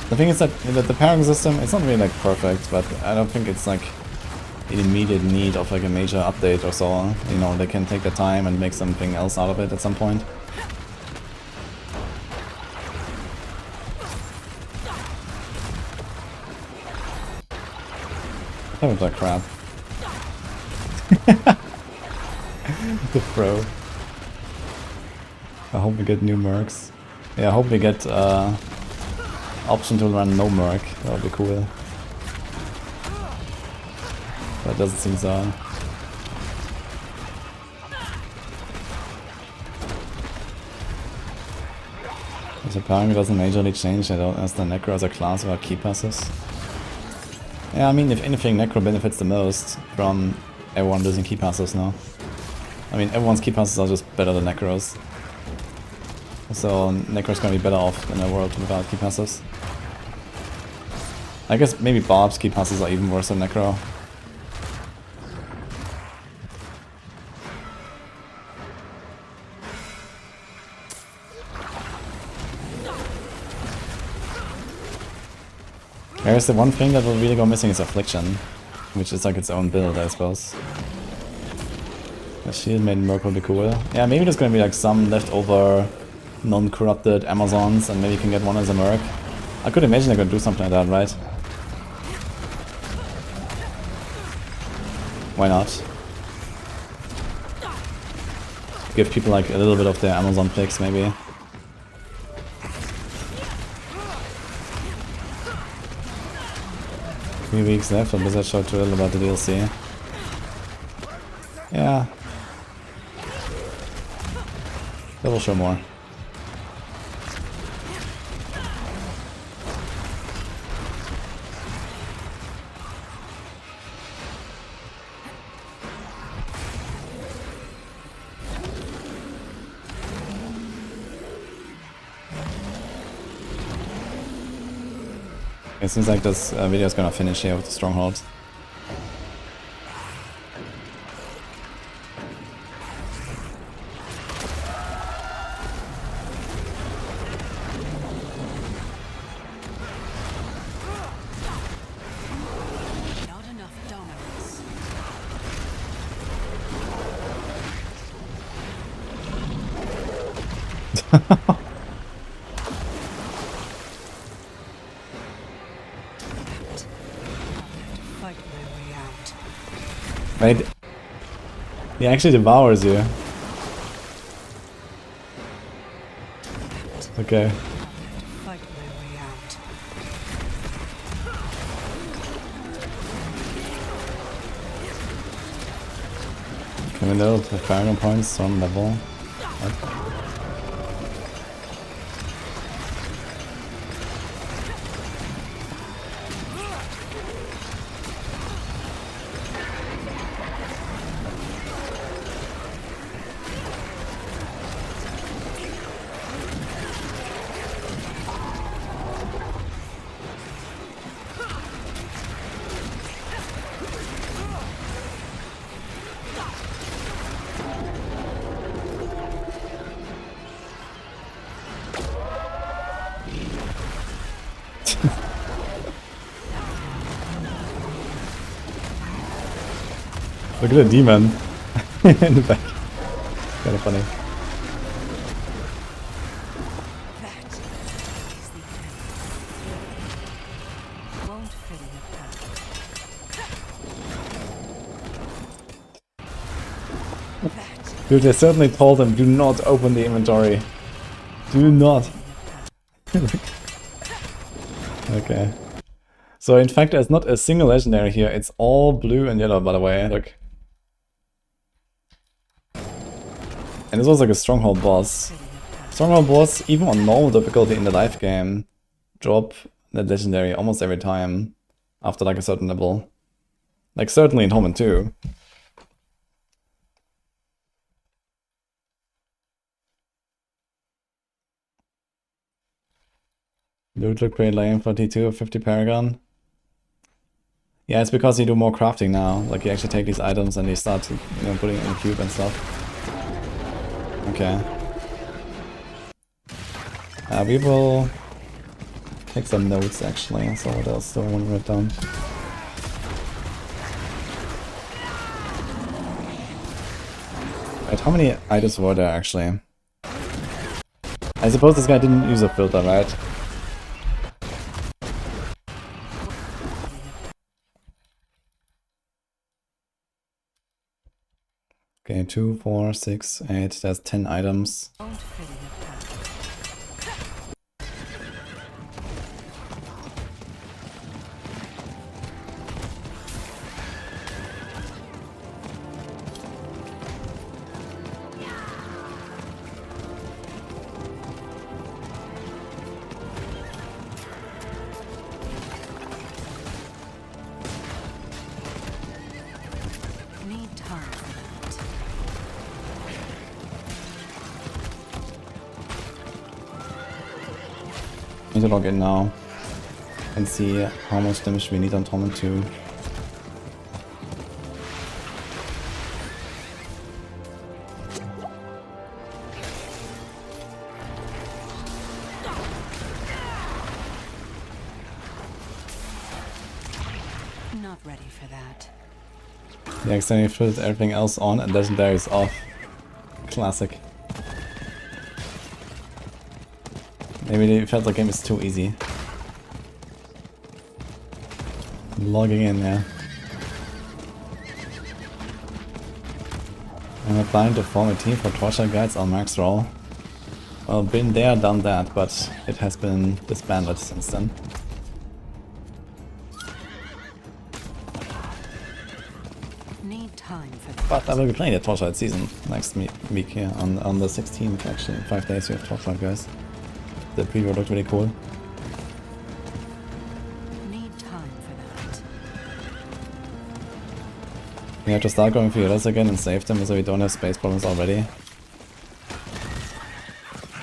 The thing is that the Paragon system, it's not really like perfect, but I don't think it's like in immediate need of like a major update or so. You know, they can take the time and make something else out of it at some point. That was like crap. The pro. I hope we get new mercs. Yeah, I hope we get option to run no merc. That would be cool. That doesn't seem so. The Paragon doesn't majorly change as the Necro as a class without key passes. Yeah, I mean, if anything, Necro benefits the most from everyone losing key passes now. I mean, everyone's key passes are just better than Necros. So Necro's gonna be better off in a world without key passes. I guess maybe Bob's key passes are even worse than Necro. There's the one thing that will really go missing is Affliction, which is like its own build, I suppose. The shield made Merc would be cool. Yeah, maybe there's gonna be like some leftover non-corrupted Amazons and maybe you can get one as a Merc. I could imagine they're gonna do something like that, right? Why not? Give people like a little bit of their Amazon picks, maybe. Few weeks left, but Blizzard showed too little about the DLC. Yeah. They will show more. It seems like this video is gonna finish here with the stronghold. Not enough dominance. Fight my way out. Wait. He actually devours you. Okay. Fight my way out. Can we know the Paragon points on level? What? Look at the demon in the back. Kind of funny. That is the end. Won't fit in a pack. Dude, they certainly told him, do not open the inventory. Do not. Okay. So in fact, there's not a single legendary here. It's all blue and yellow, by the way. Look. And this was like a stronghold boss. Stronghold boss, even on normal difficulty in the live game, drop the legendary almost every time after like a certain level. Like certainly in Torment 2. Loot look pretty lame for T2 of 50 Paragon. Yeah, it's because you do more crafting now. Like you actually take these items and you start, you know, putting it in cube and stuff. Okay. We will take some notes actually. So what else do I want to write down? Right, how many items were there actually? I suppose this guy didn't use a filter, right? Okay, 2, 4, 6, 8, there's 10 items. Won't fit in a pack. Need time for that. I need to log in now and see how much damage we need on Torment 2. Not ready for that. Yeah, accidentally filled everything else on and legendary is off. Classic. Maybe they felt the game is too easy. Logging in, yeah. I'm applying to form a team for torture guides on max roll. Well, been there, done that, but it has been disbanded since then. Need time for that. But I will be playing the Torchlight season next week here on the 16th actually. In 5 days we have Torchlight, guys. The preview looked really cool. Need time for that. We have to start going for healers again and save them so we don't have space problems already.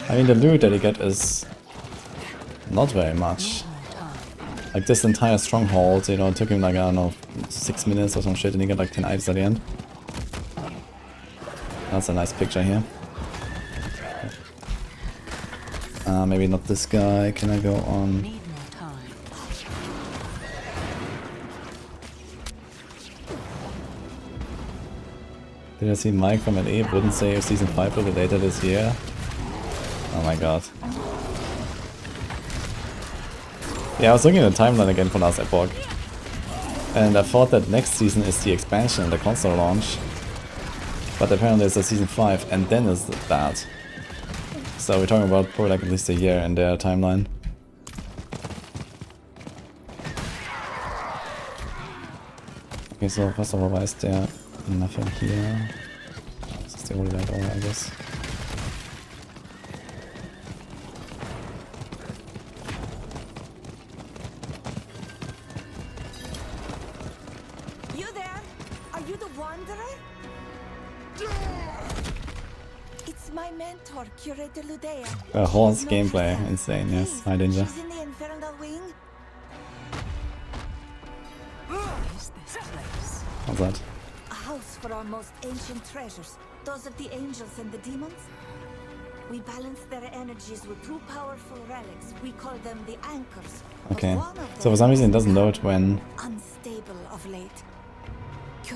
I mean, the loot that you get is not very much. Like this entire stronghold, you know, it took him like, I don't know, 6 minutes or some shit and he got like 10 items at the end. That's a nice picture here. Maybe not this guy. Can I go on? Need more time. Did I see Mike from LA? Wouldn't say if season 5 will be later this year. Oh my god. Yeah, I was looking at the timeline again for last Epoch. And I thought that next season is the expansion, the console launch. But apparently it's a season 5 and then is that. So we're talking about probably like at least a year in their timeline. Okay, so first of all, why is there nothing here? This is the only light over, I guess. You there? Are you the Wanderer? It's my mentor, Curator Ludea. Horse She's no gameplay, friend. insane, yes. Please, Hi, Danger. She's in the infernal wing. Is this place? What's that? A house for our most ancient treasures, those of the angels and the demons. We balance their energies with two powerful relics. We call them the anchors. But Okay. one of So for them some reason it has doesn't become load when... unstable of late.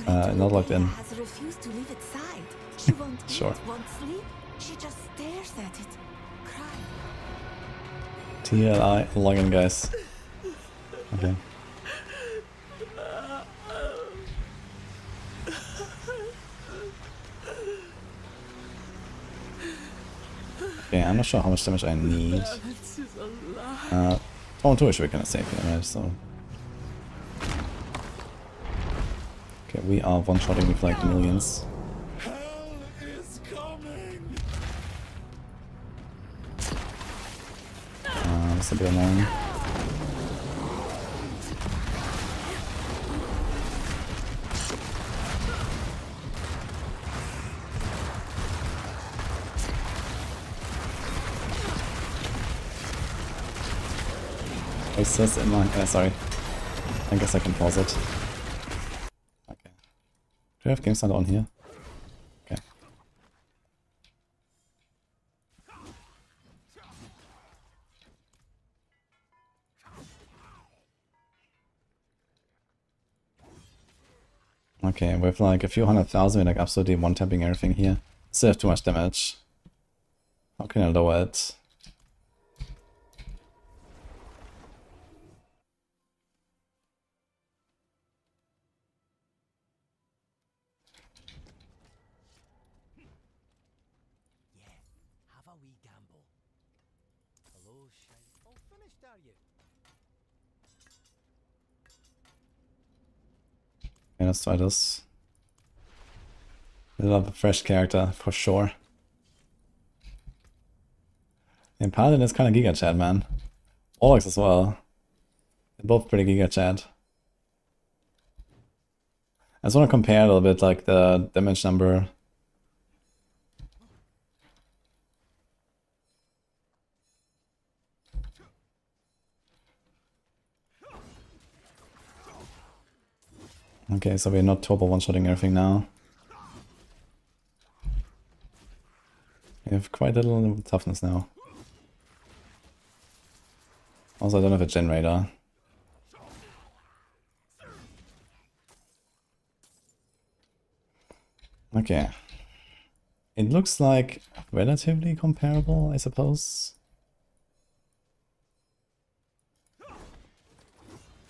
Not logged in. Has refused to leave its side. She won't Sure. eat, won't sleep. She just stares at it, crying. TLI, login, guys. Okay. Okay, I'm not sure how much damage I need. Torn 2 is gonna save here, right? So. Okay, we are one-shotting with like millions. Hell is coming. That's a bit annoying. Is this in my... sorry. I guess I can pause it. Okay. Do we have game sound on here? Okay. Okay, with like a few 100,000, we're like absolutely one-tapping everything here. Still have too much damage. How can I lower it? Have a wee gamble. Hello, shiny. All finished, are you? Okay, let's try this. I love a fresh character, for sure. And Paladin is kind of Giga Chat, man. Oryx as well. They're both pretty Giga Chat. I just want to compare a little bit, like the damage number. Okay, so we're not turbo one-shotting everything now. We have quite a little toughness now. Also, I don't have a generator. Okay. It looks like relatively comparable, I suppose.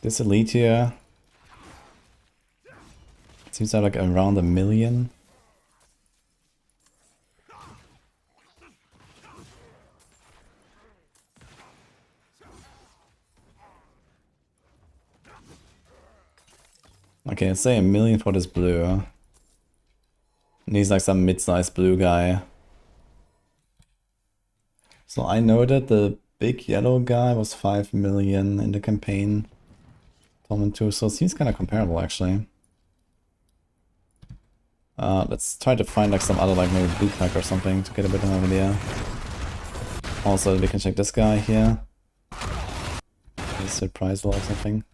This elite here seems to have like around 1 million. Okay, let's say 1 million for this blue. And he's like some mid-sized blue guy. So I know that the big yellow guy was 5 million in the campaign. Torment 2, so it seems kind of comparable actually. Let's try to find like some other like maybe blue pack or something to get a bit of an idea. Also, we can check this guy here. Surprise wall or something.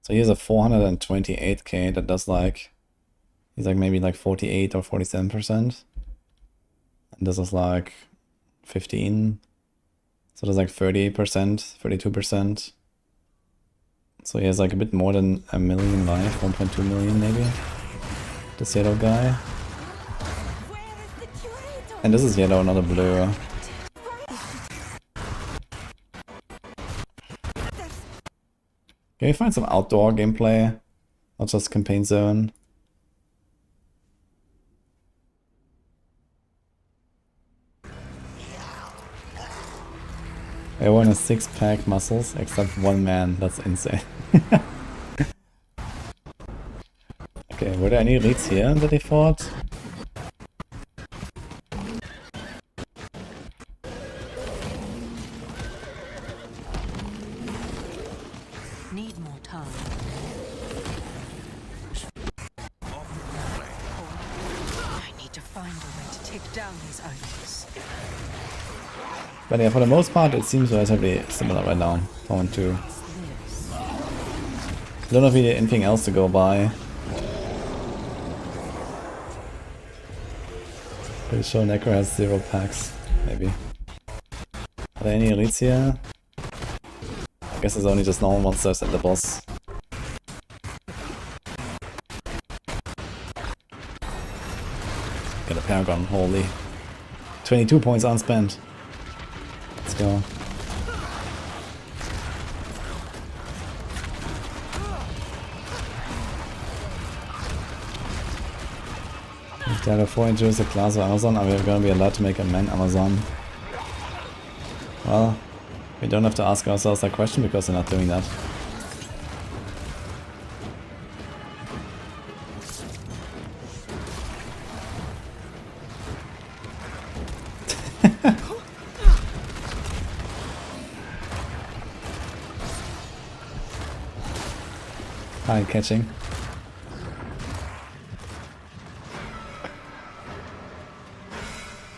So here's a 428k that does like, he's like maybe like 48 or 47%. And this is like 15. So there's like 38%, 32%. So he has like a bit more than 1 million life, 1.2 million maybe. This yellow guy. And this is yellow, not a blue. Can we find some outdoor gameplay? Not just campaign zone. Everyone has 6-pack muscles except one man. That's insane. Okay, were there any elites here that they fought? Need more time. I need to find a way to take down these idols. But yeah, for the most part, it seems relatively similar right now. Torment 2. Don't know if we need anything else to go by. Pretty sure Necro has 0 packs, maybe. Are there any elites here? guess it's only just normal monsters and the boss. Got a Paragon, holy. 22 points unspent. Let's go. If there are 4 introduce a class of Amazon, are we gonna be allowed to make a man Amazon? Well, we don't have to ask ourselves that question because we're not doing that. Hi, catching.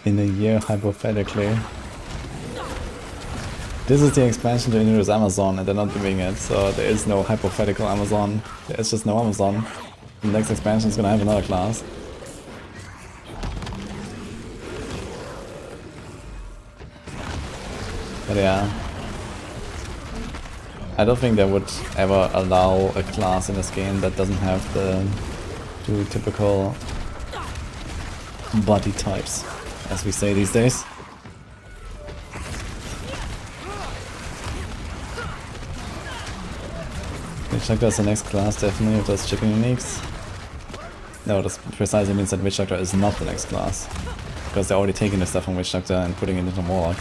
In a year, hypothetically. This is the expansion to introduce Amazon, and they're not doing it, so there is no hypothetical Amazon. There is just no Amazon. The next expansion is gonna have another class. But yeah. I don't think they would ever allow a class in this game that doesn't have the 2 typical body types, as we say these days. Witch Doctor is the next class, definitely, with those chicken uniques. No, this precisely means that Witch Doctor is not the next class. Because they're already taking the stuff from Witch Doctor and putting it into Warlock.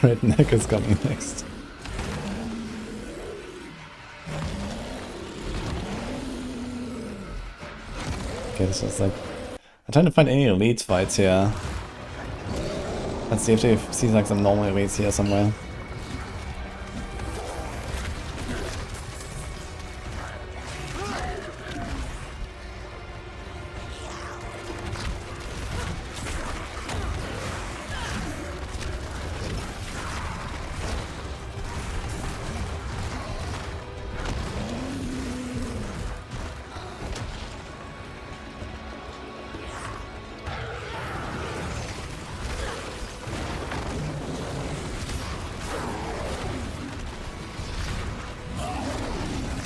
Redneck is coming next. Okay, this is like... I'm trying to find any elites fights here. Let's see if they see like some normal elites here somewhere.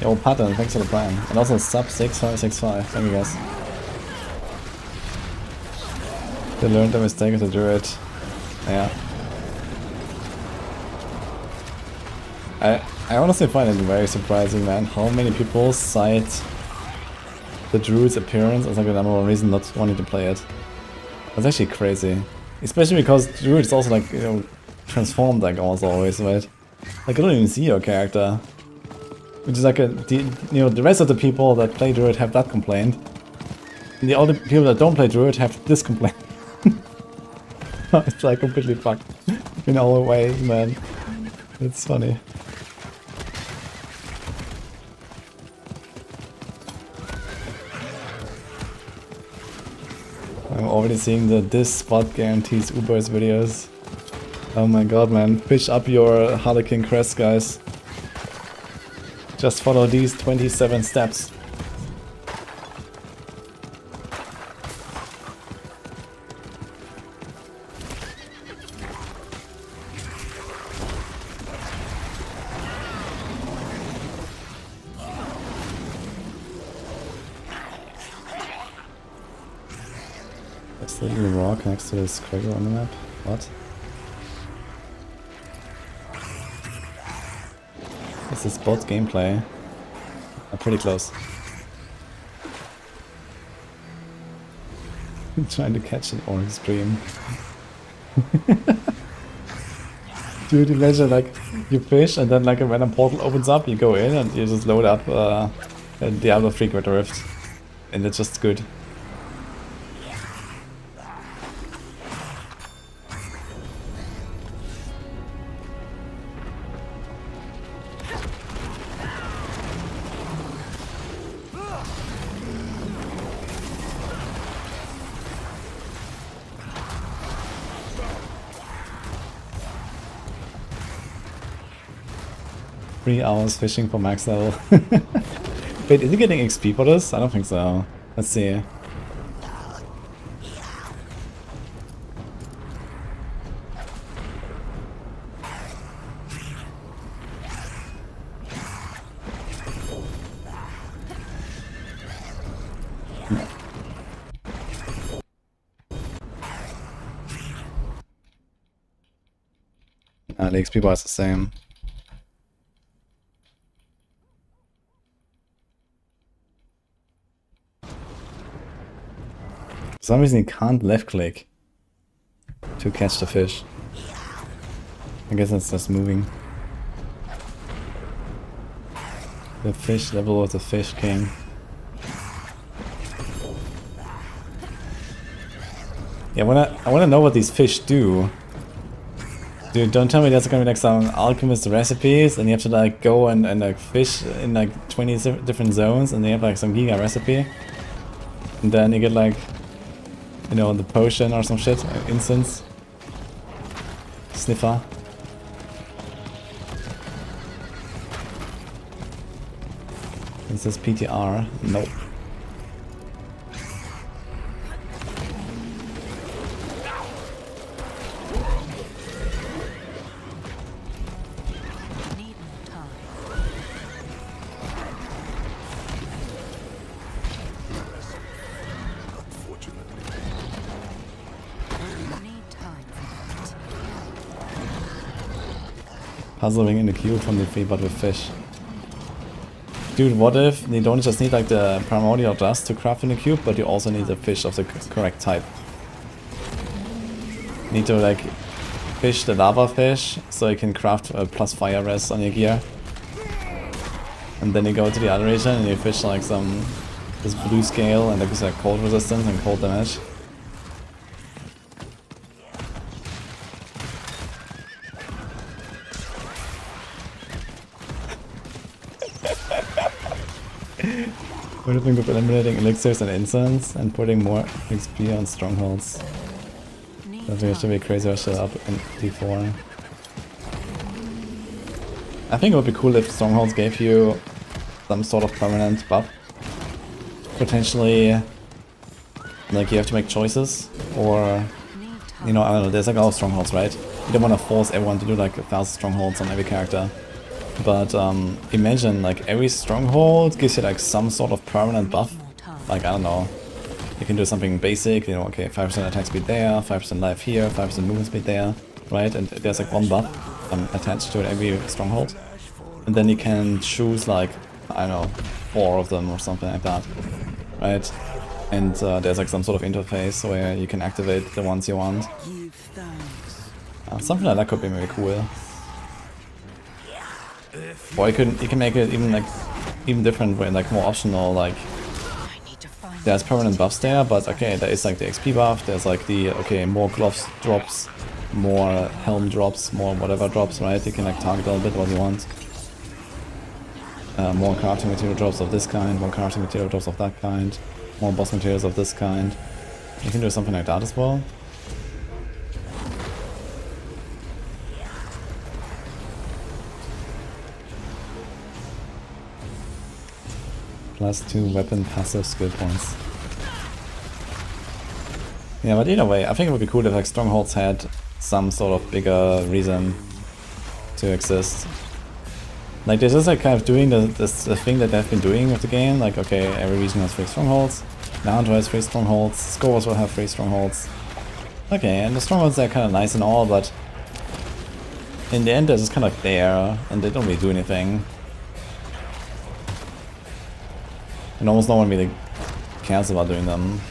Yo, Paladin, thanks for the plan. And also sub 6565, thank you guys. They learned the mistake of the druid. Yeah. I honestly find it very surprising, man, how many people cite the druid's appearance as like the number one reason not wanting to play it. That's actually crazy. Especially because druid is also like, you know, transformed like almost always, right? Like I don't even see your character. Which is like the rest of the people that play druid have that complaint. And the other people that don't play druid have this complaint. It's like completely fucked in all ways, man. It's funny. I'm already seeing the this spot guarantees Uber's videos. Oh my god, man. Fish up your Harlequin crest, guys. Just follow these 27 steps. There's the little rock next to this Quagga on the map. What? This is bot gameplay. I'm pretty close. I'm trying to catch an orange stream. Dude, imagine like you fish and then like a random portal opens up, you go in and you just load up a Diablo 3 Greater Rift. And it's just good. Three hours fishing for max level. Wait, is he getting XP for this? I don't think so. Let's see. The XP bar is the same. For some reason you can't left click to catch the fish. I guess it's just moving. The fish level of the fish king. Yeah, I wanna know what these fish do. Dude, don't tell me there's gonna be like some alchemist recipes and you have to like go and like fish in like 20 different zones and they have like some giga recipe. And then you get like, you know, the potion or some shit, incense. Sniffer. Is this PTR? Nope. Puzzling in the cube from the free but with fish. Dude, what if you don't just need like the primordial dust to craft in the cube, but you also need the fish of the correct type. You need to like fish the lava fish so you can craft a plus fire res on your gear. And then you go to the other region and you fish like this blue scale and like cold resistance and cold damage. What do you think of eliminating elixirs and incense and putting more XP on strongholds? That we have to be crazy or shut up in D4. I think it would be cool if strongholds gave you some sort of permanent buff. Potentially, like you have to make choices, or, you know, I don't know, there's like all strongholds, right? You don't want to force everyone to do like 1,000 strongholds on every character. But imagine like every stronghold gives you like some sort of permanent buff. Like, I don't know, you can do something basic, you know, okay, 5% attack speed there, 5% life here, 5% movement speed there, right? And there's like one buff attached to every stronghold. And then you can choose like, I don't know, 4 of them or something like that, right? And there's like some sort of interface where you can activate the ones you want. Something like that could be really cool. Or you can make it even different way, like more optional, like there's permanent buffs there, but okay, there is like the XP buff, there's like the, okay, more gloves drops, more helm drops, more whatever drops, right? You can like target a little bit what you want. More crafting material drops of this kind, more crafting material drops of that kind, more boss materials of this kind. You can do something like that as well. +2 weapon passive skill points. Yeah, but either way, I think it would be cool if like strongholds had some sort of bigger reason to exist. Like they're just like kind of doing the thing that they've been doing with the game. Like, okay, every region has 3 strongholds, Leandro has 3 strongholds, Scores will have 3 strongholds. Okay, and the strongholds are kind of nice and all, but in the end they're just kind of there and they don't really do anything. And almost no one really cares about doing them.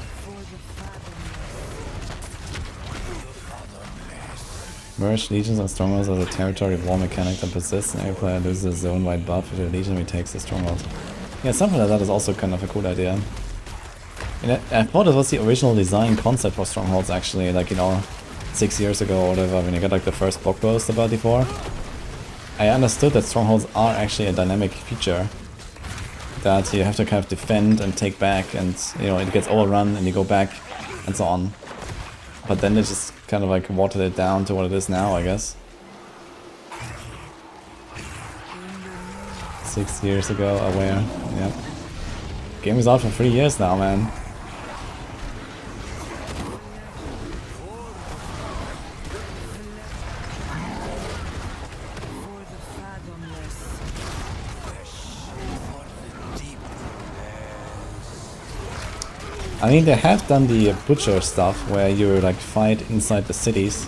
Merge legions and strongholds as a territory war mechanic that persists, and every player loses a zone-wide buff if the legion retakes the stronghold. Yeah, something like that is also kind of a cool idea. And I thought it was the original design concept for strongholds actually, like, you know, 6 years ago or whatever, when you got like the first blog post about D4. I understood that strongholds are actually a dynamic feature. That you have to kind of defend and take back, and you know, it gets overrun and you go back and so on. But then they just kind of like watered it down to what it is now, I guess. 6 years ago, aware, yeah. Game is out for 3 years now, man. I mean, they have done the butcher stuff where you like fight inside the cities.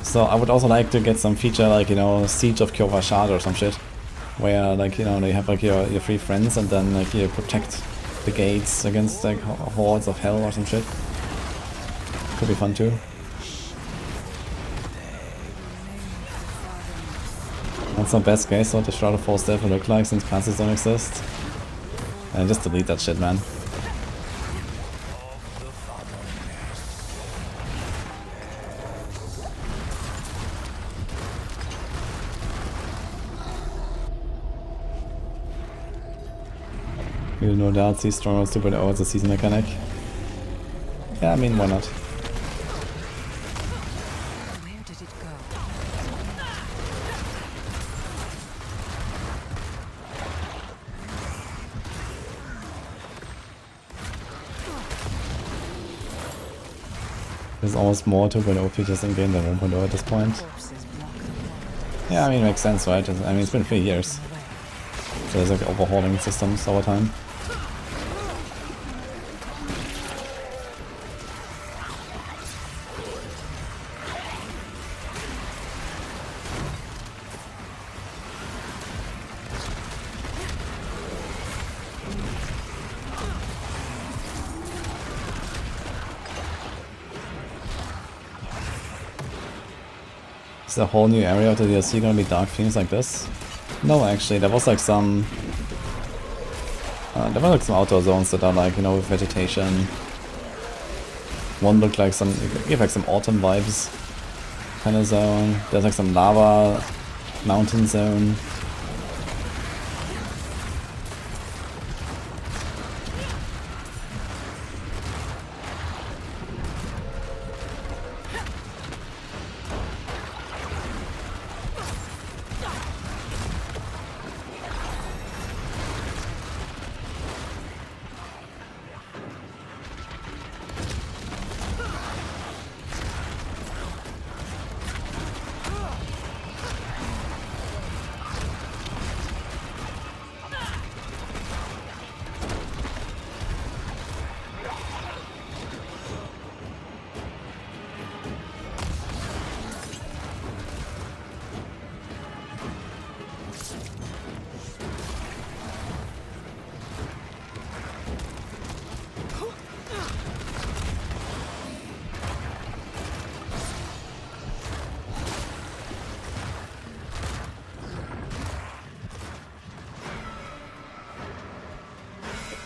So I would also like to get some feature like, you know, Siege of Kyovashad or some shit. Where like, you know, they have like your 3 friends and then like you protect the gates against like hordes of hell or some shit. Could be fun too. That's not best case what the Shroud of False Death will look like since classes don't exist. And just delete that shit, man. We'll no doubt see Stronghold 2.0 as a season mechanic. Yeah, I mean, why not? Where did it go? There's almost more 2.0 features in game than 1.0 at this point. Corpses block the water. Yeah, I mean, it makes sense, right? I mean, it's been 3 years. So there's like overhauling systems over time. Is the whole new area of the DLC gonna be dark themes like this? No, actually, there was like some... there were like some outdoor zones that are like, you know, with vegetation. One looked like some... gave like some autumn vibes kind of zone. There's like some lava mountain zone.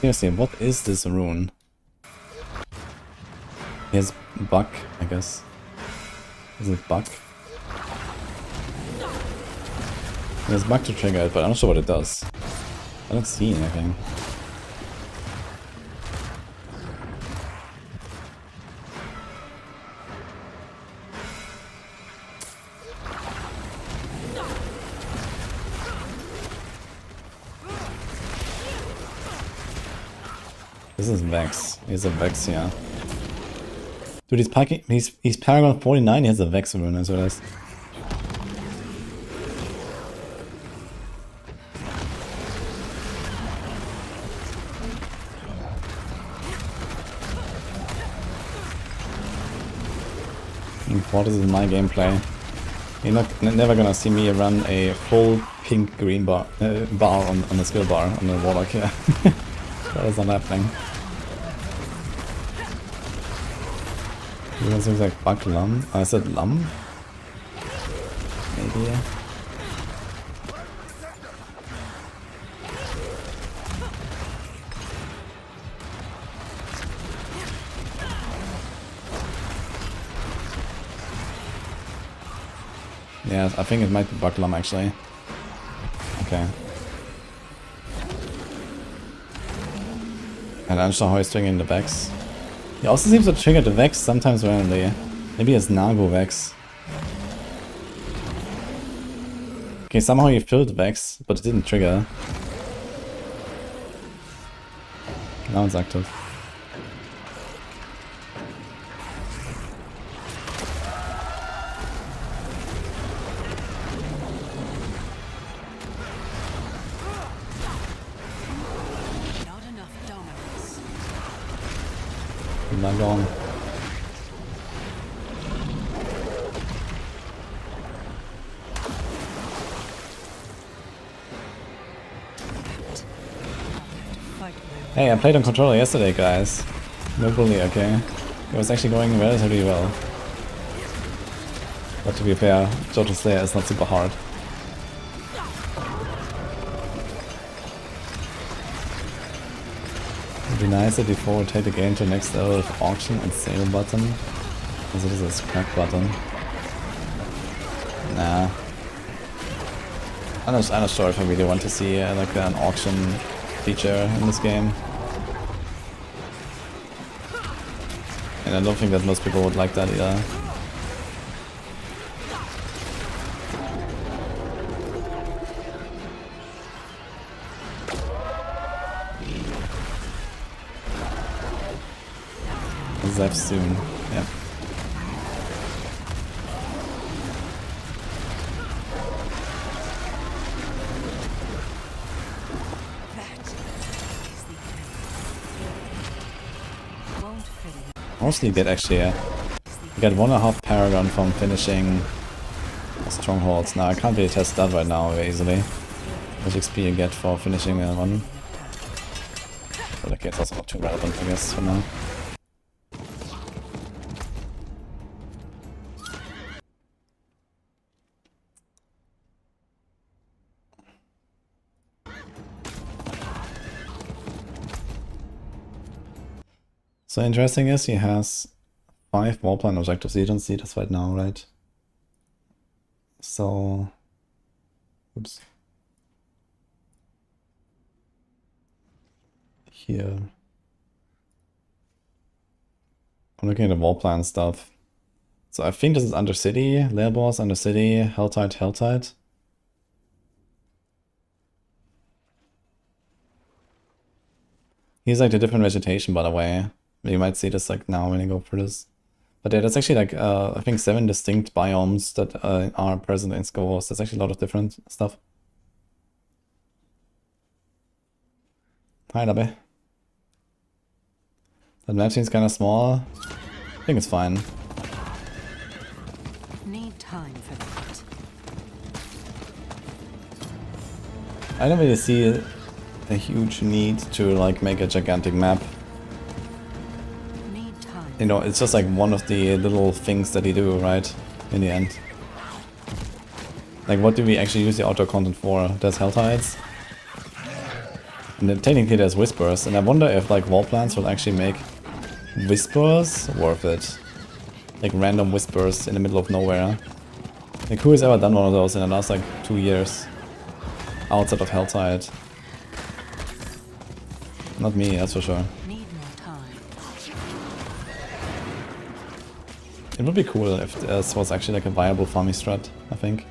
Seriously, what is this rune? Here's Buck, I guess. Is it Buck? There's Buck to trigger it, but I'm not sure what it does. I don't see anything. This is Vex. He's a Vex here. Dude, he's Paragon 49, he has a Vex rune as well as. What is my gameplay? You're never gonna see me run a full pink green bar on the skill bar on the Warlock here. That is not happening. This looks like Bug Lum. I said Lum? Maybe. Yeah, I think it might be Bug Lum actually. Okay. And I'm sure how he's triggering the Vex. He also seems to trigger the Vex sometimes randomly. Maybe it's Nago Vex. Okay, somehow he filled Vex, but it didn't trigger. Now it's active. Not enough dominance. Not gone. Hey, I played on controller yesterday, guys. No bully, okay? It was actually going relatively well. But to be fair, Total Slayer is not super hard. It'd be nice if before we take the game to the next level with auction and sale button. Also this is a scrap button. Nah. I'm not sure if I really want to see like an auction feature in this game. And I don't think that most people would like that either. Zap soon, yep. Mostly did actually, you get 1.5 paragon from finishing strongholds. Now I can't really test that right now very easily. How much XP you get for finishing a one. But okay, it's also not too relevant I guess for now. So interesting is he has 5 warpline objectives. You don't see this right now, right? So, oops. Here. I'm looking at the warpline stuff. So I think this is Undercity, Lair Boss, Undercity, Helltide, Helltide. He's like the different vegetation, by the way. You might see this like now when you go through this. But yeah, that's actually like, I think 7 distinct biomes that are present in Scovos. There's actually a lot of different stuff. Hi, Labbe. That map seems kind of small. I think it's fine. Need time for that. I don't really see a huge need to like make a gigantic map. You know, it's just like one of the little things that you do, right? In the end. Like, what do we actually use the outdoor content for? There's Helltides. And then technically there's Whispers. And I wonder if like Warplans will actually make Whispers worth it. Like random Whispers in the middle of nowhere. Like, who has ever done one of those in the last like 2 years? Outside of Helltide. Not me, that's for sure. It would be cool if this was actually like a viable farming strat, I think.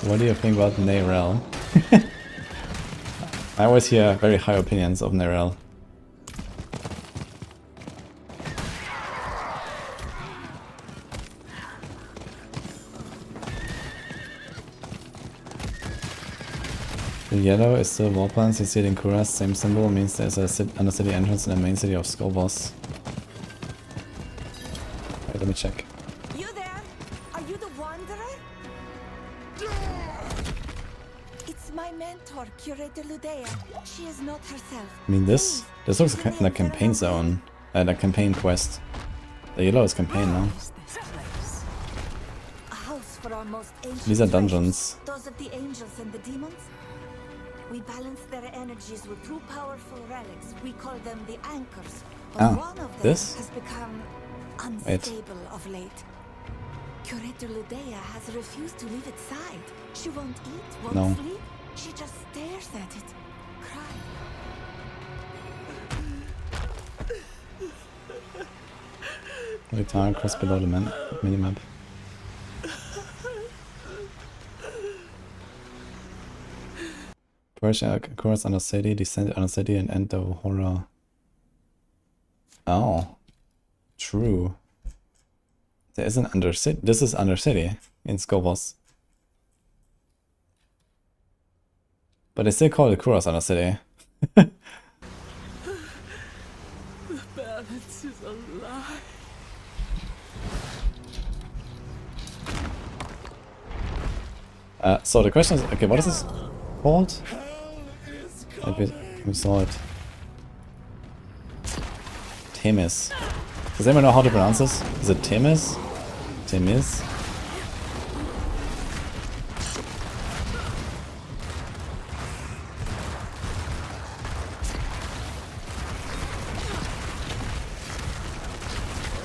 What do you think about Neyrel? I always hear very high opinions of Neyrel. The yellow is still Warplans, you see it in Kuras, same symbol, means there's a undercity entrance in the main city of Scovos. Wait, let me check. You there? Are you the Wanderer? It's my mentor, Curator Ludea. She is not herself. I mean this looks like a campaign zone, a campaign quest. The yellow is campaign now. A house for our most ancient These are treasures, dungeons. those of the angels and the demons. We balance their energies with 2 powerful relics. We call them the anchors. But one of them has become unstable of late. Curator Ludea has refused to leave its side. She won't eat, won't sleep. She just stares at it, crying. Guitar cross below the minimap. Persia occurs under city, descend on a city, and end the horror. Oh, true. There is an undercity. This is undercity in Skobos. But they still call it Kuros undercity. The balance is a lie. So the question is, okay, what is this called? We saw it. Themis. Does anyone know how to pronounce this? Is it Themis? Themis?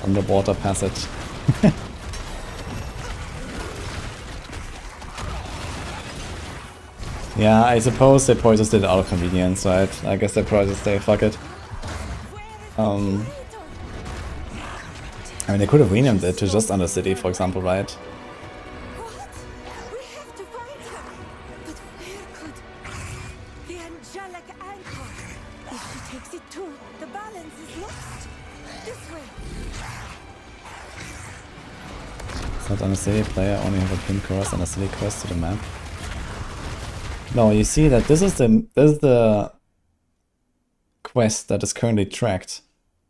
Underwater passage. Yeah, I suppose they probably just did it out of convenience, right? I guess they probably just say, fuck it. I mean, they could have renamed it to just Undercity, for example, right? What? We have to find her. But where could the angelic anchor? If she takes it too, the balance is lost. This way. It's not Undercity player, only have a pin cross Undercity quest to the map. No, you see that this is the quest that is currently tracked.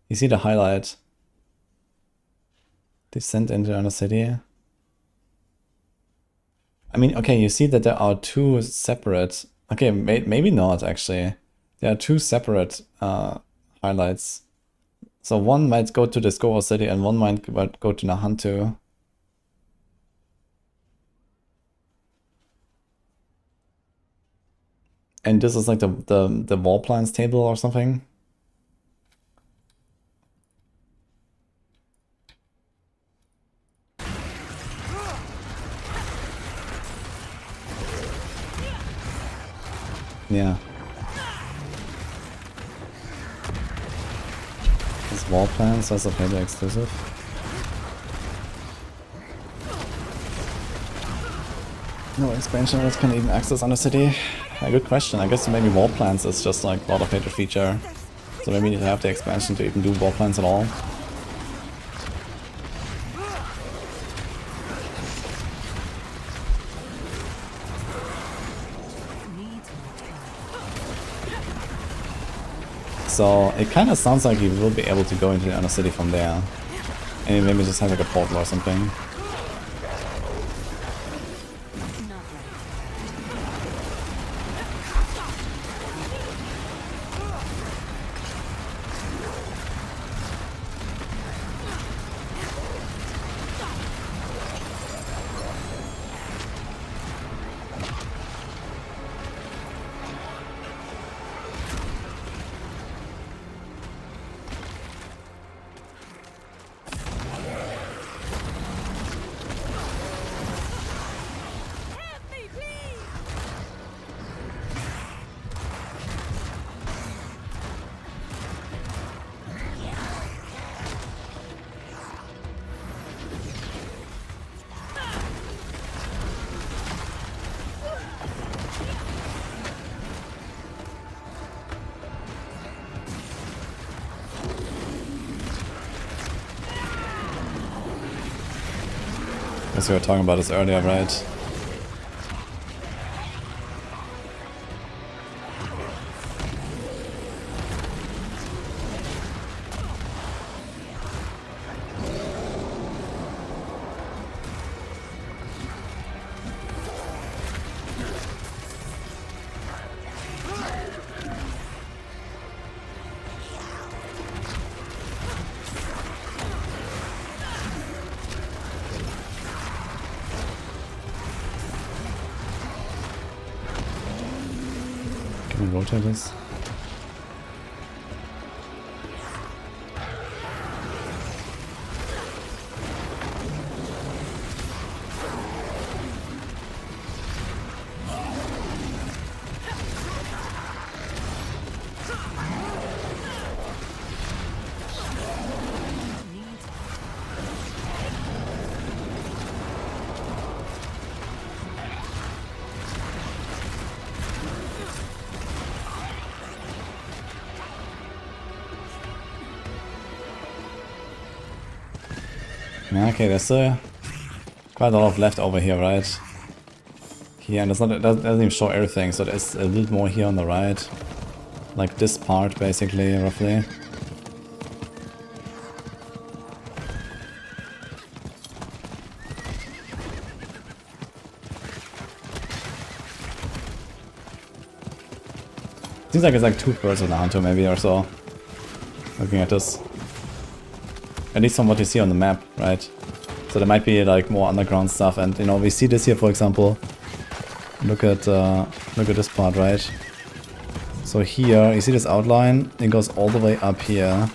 You see the highlight. Descent into Undercity. I mean, okay, you see that there are two separate. Okay, maybe not actually. There are two separate highlights. So one might go to the Skobos city and one might go to Nahantu. And this is like the wall plans table or something. Yeah. This wall plans as a Halo exclusive. No expansion that can even access Undercity. A good question. I guess maybe wall plans is just like a lot of feature. So maybe you need to have the expansion to even do wall plans at all. So it kind of sounds like you will be able to go into the Undercity from there. And maybe just have like a portal or something. As we were talking about this earlier, right? Can we rotate this? Yeah, okay, there's still quite a lot of left over here, right? Here, and it doesn't even show everything, so there's a little more here on the right. Like this part, basically, roughly. Seems like it's like 2 birds with a hunter, maybe, or so. Looking at this. At least from what you see on the map, right? So there might be like more underground stuff, and you know, we see this here, for example. Look at this part, right? So here, you see this outline? It goes all the way up here.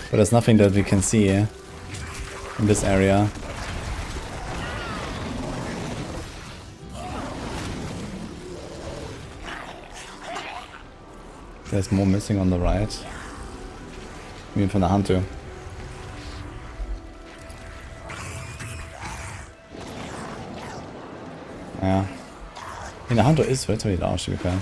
But there's nothing that we can see in this area. There's more missing on the right. Even from the hunter. Yeah. I mean, the hunter is relatively large, to be fair.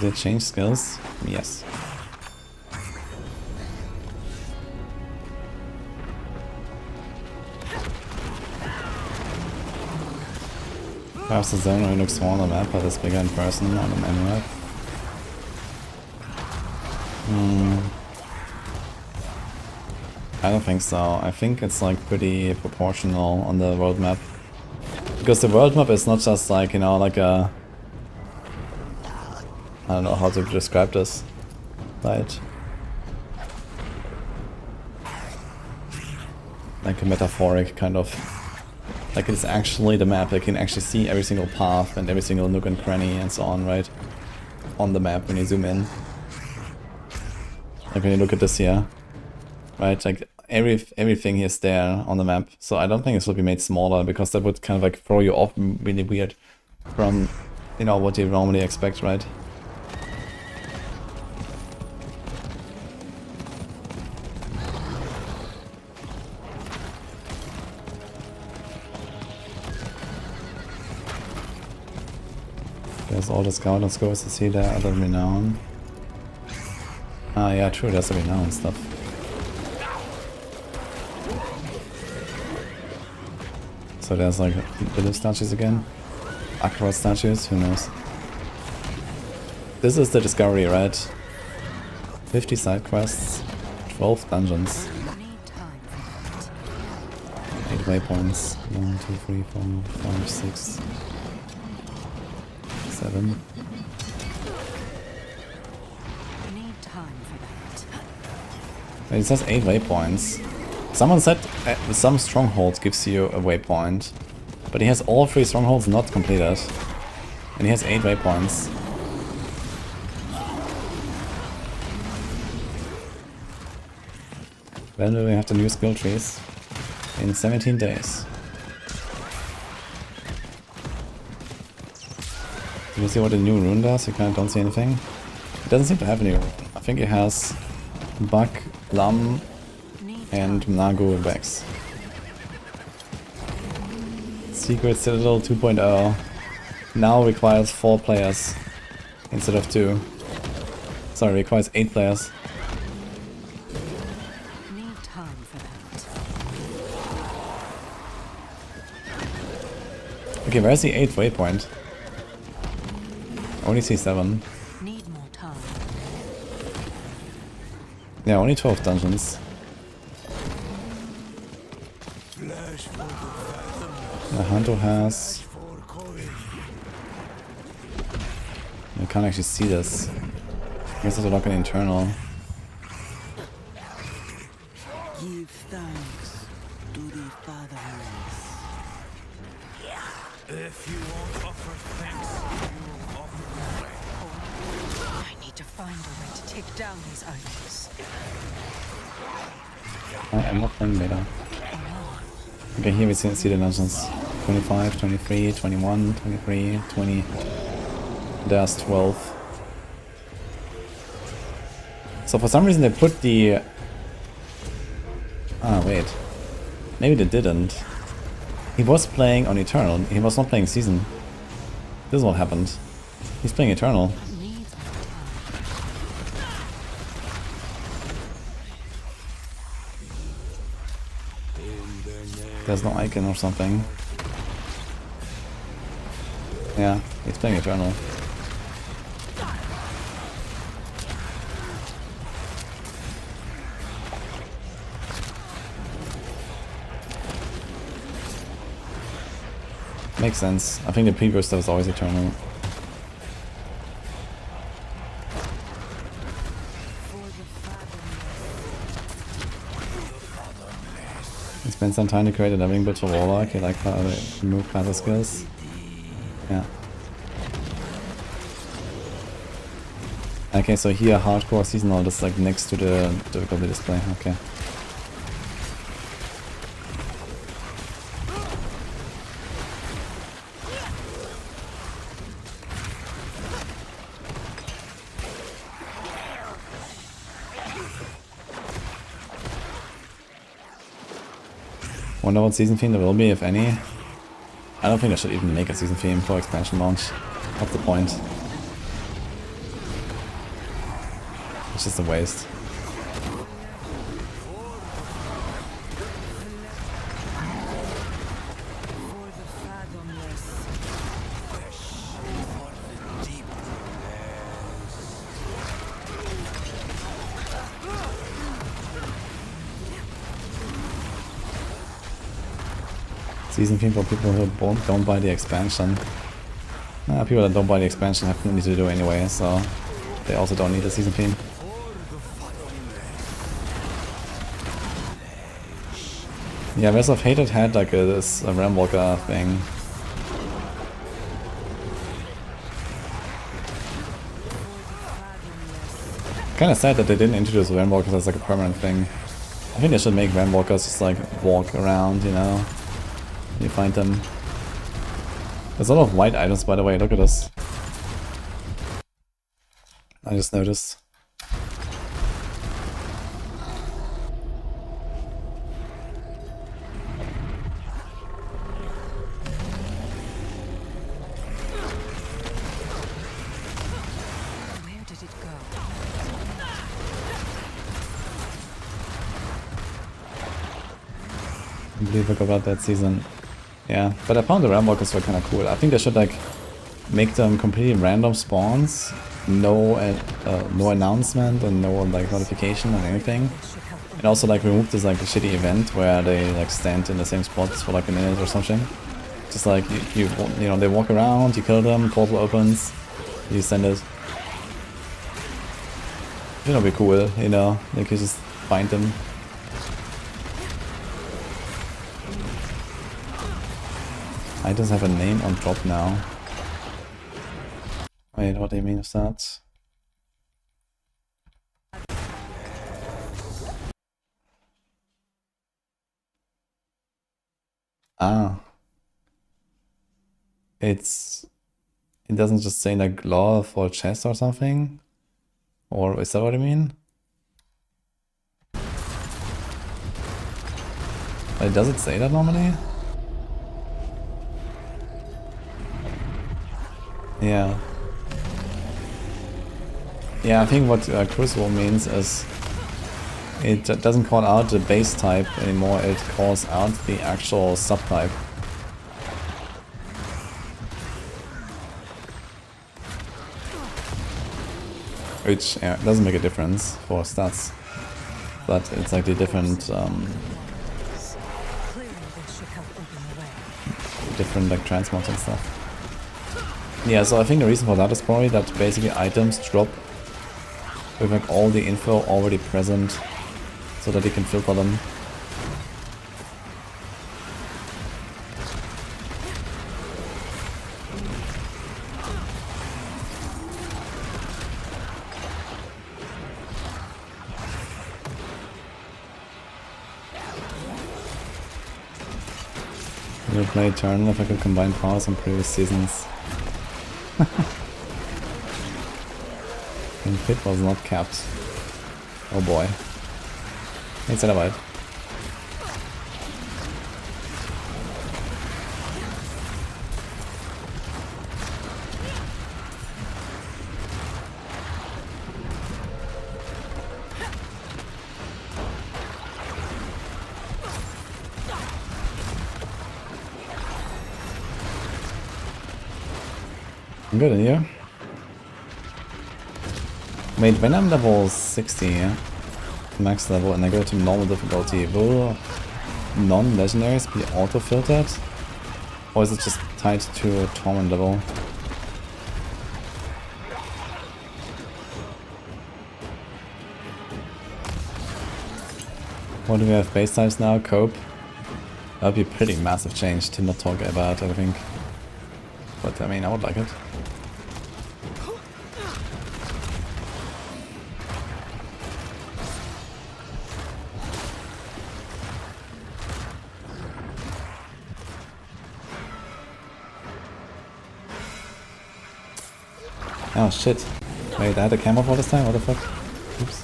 Did it change skills? Yes. Perhaps the zone only looks small on the map, but it's bigger in person on the main map. I don't think so. I think it's like pretty proportional on the world map. Because the world map is not just like, you know, like a... I don't know how to describe this. Right? Like a metaphoric kind of... Like it's actually the map. You can actually see every single path and every single nook and cranny and so on, right? On the map when you zoom in. Like when you look at this here. Right? Like everything is there on the map. So I don't think this will be made smaller, because that would kind of like throw you off really weird from, you know, what you normally expect, right? There's all the scout and scores to see there, other renown. Ah, yeah, true, there's the renown stuff. So there's like little statues again. Aqua statues, who knows. This is the discovery, right? 50 side quests, 12 dungeons. 8 waypoints. 1, 2, 3, 4, 5, 6. 7. Wait, it says 8 waypoints. Someone said some strongholds gives you a waypoint, but he has all 3 strongholds not completed, and he has 8 waypoints. When do we have the new skill trees? In 17 days. Can you see what the new rune does? You kind of don't see anything. It doesn't seem to have any rune. I think it has Buck, Lam, and Nagu Vex. Secret Citadel 2.0 now requires 4 players instead of 2. Sorry, requires 8 players. Need time for that. Okay, where's the 8th waypoint? I only see 7. Need more time. Yeah, only 12 dungeons. The hunter has... I can't actually see this. I guess I have to lock an internal. Give thanks to the Father. If you won't offer thanks, you offer way. I need to find a way to take down these idols. I am not playing beta. Okay, here we see the dungeons. 25, 23, 21, 23, 20. There's 12. So for some reason they put the... Ah, wait. Maybe they didn't. He was playing on Eternal. He was not playing Season. This is what happened. He's playing Eternal. There's no icon or something. Yeah, he's playing Eternal. Makes sense. I think the previous stuff was always Eternal. He spent some time to create a living build for Warlock. He liked how they remove passive skills. Yeah. Okay, so here hardcore seasonal is like next to the difficulty display. Okay. Wonder what season theme there will be, if any. I don't think I should even make a season theme for expansion launch. What's the point? It's just a waste. Season theme for people who don't buy the expansion. People that don't buy the expansion have nothing to do anyway, so they also don't need a season theme. Yeah, West of Hated had like this Realm Walker thing. Kinda sad that they didn't introduce Realm Walkers as like a permanent thing. I think they should make Realm Walkers just like walk around, you know? You find them. There's a lot of white items, by the way. Look at this. I just noticed. Where did it go? I believe I forgot that season. Yeah, but I found the Realm Walkers were kind of cool. I think they should like make them completely random spawns, no announcement and no like notification or anything, and also like remove this like shitty event where they like stand in the same spots for like a minute or something. Just like you know they walk around, you kill them, portal opens, you send it. It'll be cool, you know, like you just find them. Items have a name on drop now. Wait, what do you mean with that? Ah. It doesn't just say like law for chest or something? Or is that what I mean? Wait, does it say that normally? Yeah. Yeah, I think what Crucible means is it doesn't call out the base type anymore, it calls out the actual subtype. Which doesn't make a difference for stats, but it's like the different different like transmods and stuff. Yeah, so I think the reason for that is probably that basically items drop with like all the info already present so that you can filter them. I would play Eternal if I could combine powers from previous seasons. And Pit was not capped. Oh boy. It's in a bite. I'm good in here. Wait, when I'm level 60, max level, and I go to normal difficulty, will non-legendaries be auto-filtered? Or is it just tied to a torment level? What do we have base types now? Cope? That would be a pretty massive change to not talk about, I think. But I mean, I would like it. Oh shit. Wait, I had a camera for this time? What the fuck? Oops.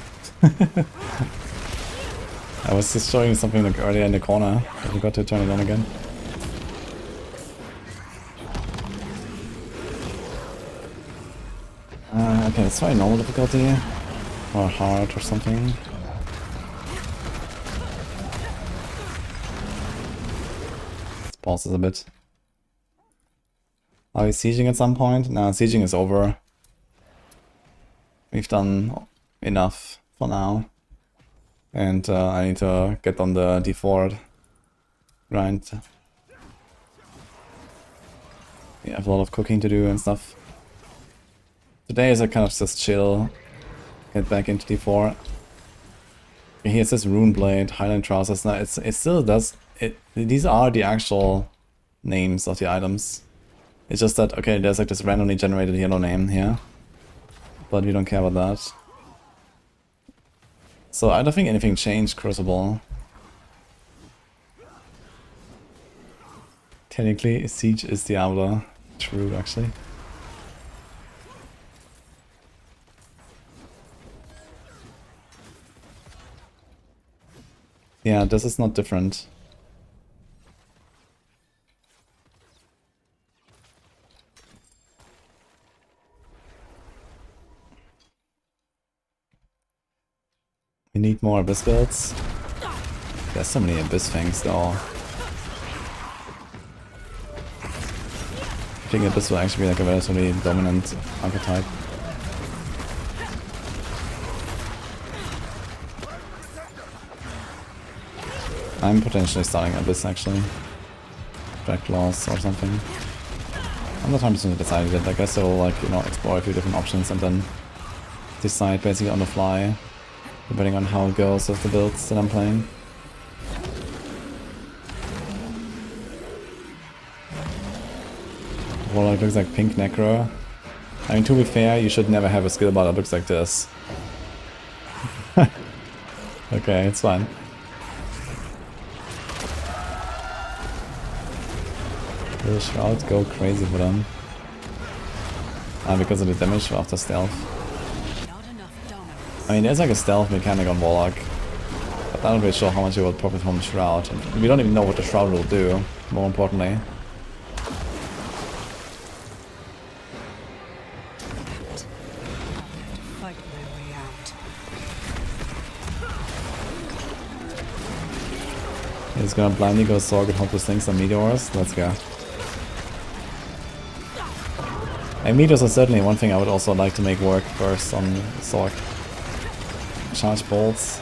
I was just showing something like earlier in the corner. I forgot to turn it on again. Okay, let's try normal difficulty. Or hard or something. Let's pause this a bit. Are we sieging at some point? No, sieging is over. We've done enough for now. And I need to get on the D4 grind. We have a lot of cooking to do and stuff. Today is a kind of just chill. Get back into D4. Here's this Rune Blade, Highland Trousers. Now it still does it. These are the actual names of the items. It's just that, okay, there's like this randomly generated yellow name here. But we don't care about that. So I don't think anything changed, Crucible. Technically, Siege is Diablo. True, actually. Yeah, this is not different. We need more Abyss builds. There's so many Abyss things though. I think Abyss will actually be like a relatively dominant archetype. I'm potentially starting Abyss actually. Drag Claws or something. I'm not 100% decided yet. I guess I'll like, you know, explore a few different options and then decide basically on the fly. Depending on how it goes with the builds that I'm playing. Warlock looks like pink necro. I mean, to be fair, you should never have a skill bar that looks like this. Okay, it's fine. Will Shroud go crazy for them? Because of the damage after stealth. I mean, there's like a stealth mechanic on Warlock, but I'm not really sure how much you will profit from the Shroud. And we don't even know what the Shroud will do, more importantly. He's gonna blindly go Sorg and hope this thing's some meteors. Let's go. And meteors are certainly one thing I would also like to make work first on Sorg. Charge bolts.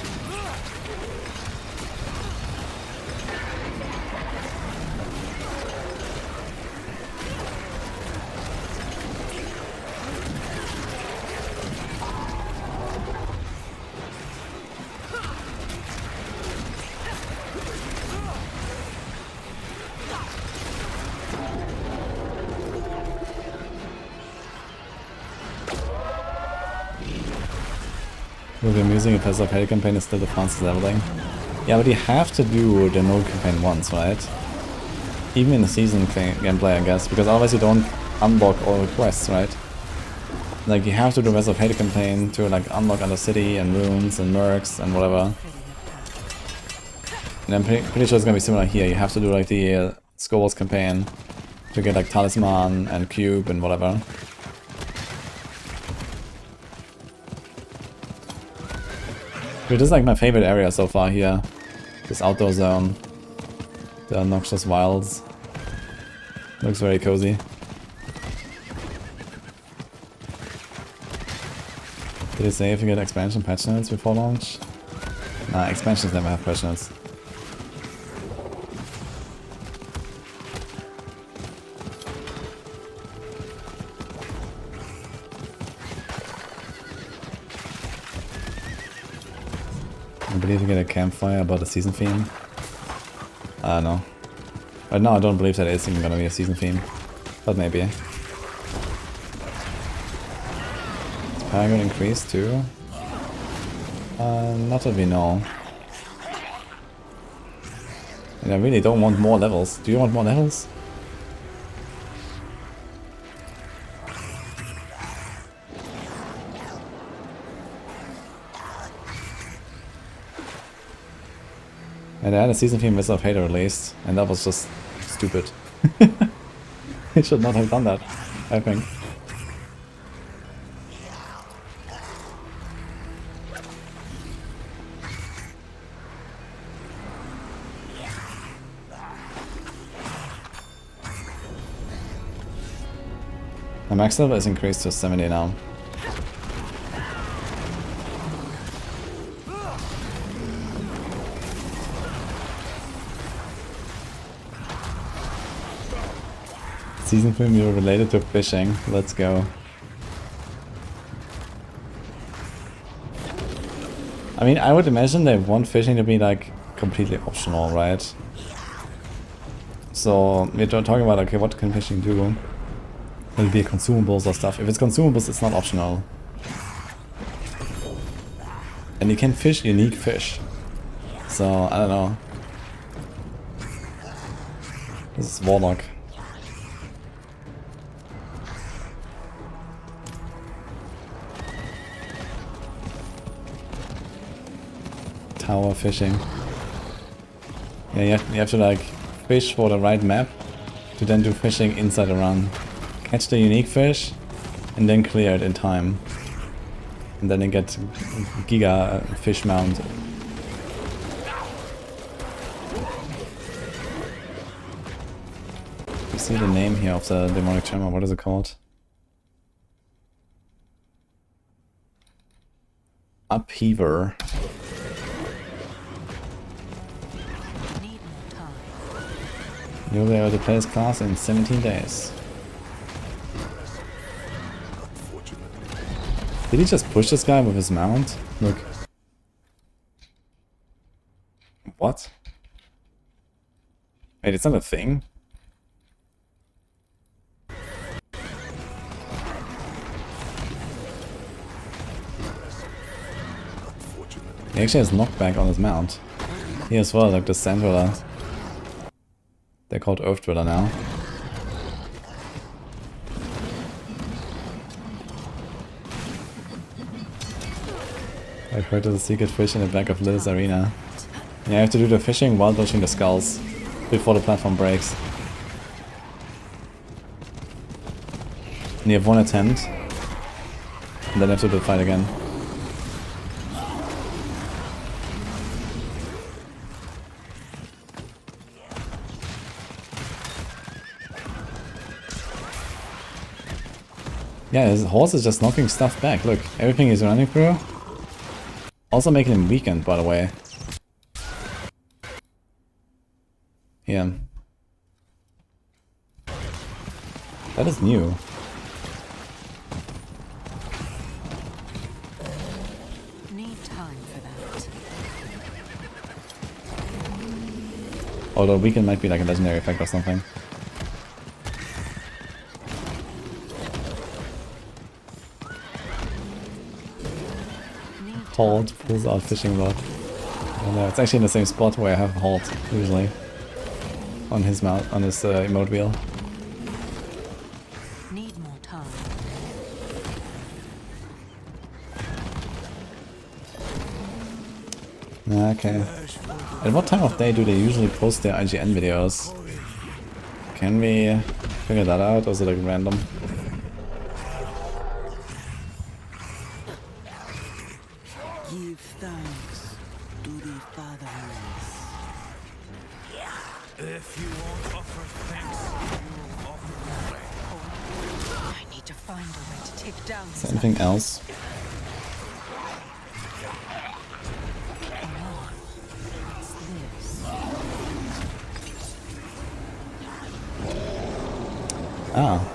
Will be amusing if the Pale campaign is still the fastest leveling. Yeah, but you have to do the node campaign once, right? Even in the season gameplay, I guess, because otherwise you don't unlock all the quests, right? Like, you have to do West of Hate campaign to like unlock other city and runes and mercs and whatever. And I'm pretty sure it's gonna be similar here. You have to do like the Scrolls campaign to get like Talisman and Cube and whatever. Dude, this is like my favorite area so far here. This outdoor zone. The Noxious Wilds. Looks very cozy. Did it say if you get expansion patch notes before launch? Nah, expansions never have patch notes. I believe you get a campfire about the season theme. I don't know. Right now I don't believe that it's even gonna be a season theme. But maybe. Is Paragon increased too? Not that we know. And I really don't want more levels. Do you want more levels? And I had a season theme West of Hate released, and that was just stupid. It should not have done that, I think. My max level is increased to 70 now. Season film you're related to fishing. Let's go. I mean, I would imagine they want fishing to be like completely optional, right? So we're talking about, okay, what can fishing do? Will it be consumables or stuff? If it's consumables, it's not optional. And you can fish unique fish. So, I don't know. This is Warlock. Tower fishing. Yeah, you have to like fish for the right map to then do fishing inside a run. Catch the unique fish and then clear it in time. And then you get Giga fish mount. You see the name here of the demonic tremor, what is it called? Upheaver. You'll be able to play this class in 17 days. Did he just push this guy with his mount? Look. What? Wait, it's not a thing? He actually has knockback on his mount. He as well, like the Sand Dweller. They're called Earth Dweller now. I've heard there's a secret fish in the back of Lil's arena. Yeah, you have to do the fishing while dodging the skulls before the platform breaks. And you have one attempt, and then you have to do the fight again. Yeah, his horse is just knocking stuff back. Look, everything he's running through. Also making him weakened, by the way. Yeah. That is new. Need time for that. Although weaken might be like a legendary effect or something. Halt pulls out fishing rod. Oh no, it's actually in the same spot where I have Halt usually. On his mount, on his emote wheel. Need more time. Okay. At what time of day do they usually post their IGN videos? Can we figure that out, or is it like random? Give thanks to the Fatherless. If you won't offer thanks, you will offer away. I need to find a way to take down Is there anything else? Ah.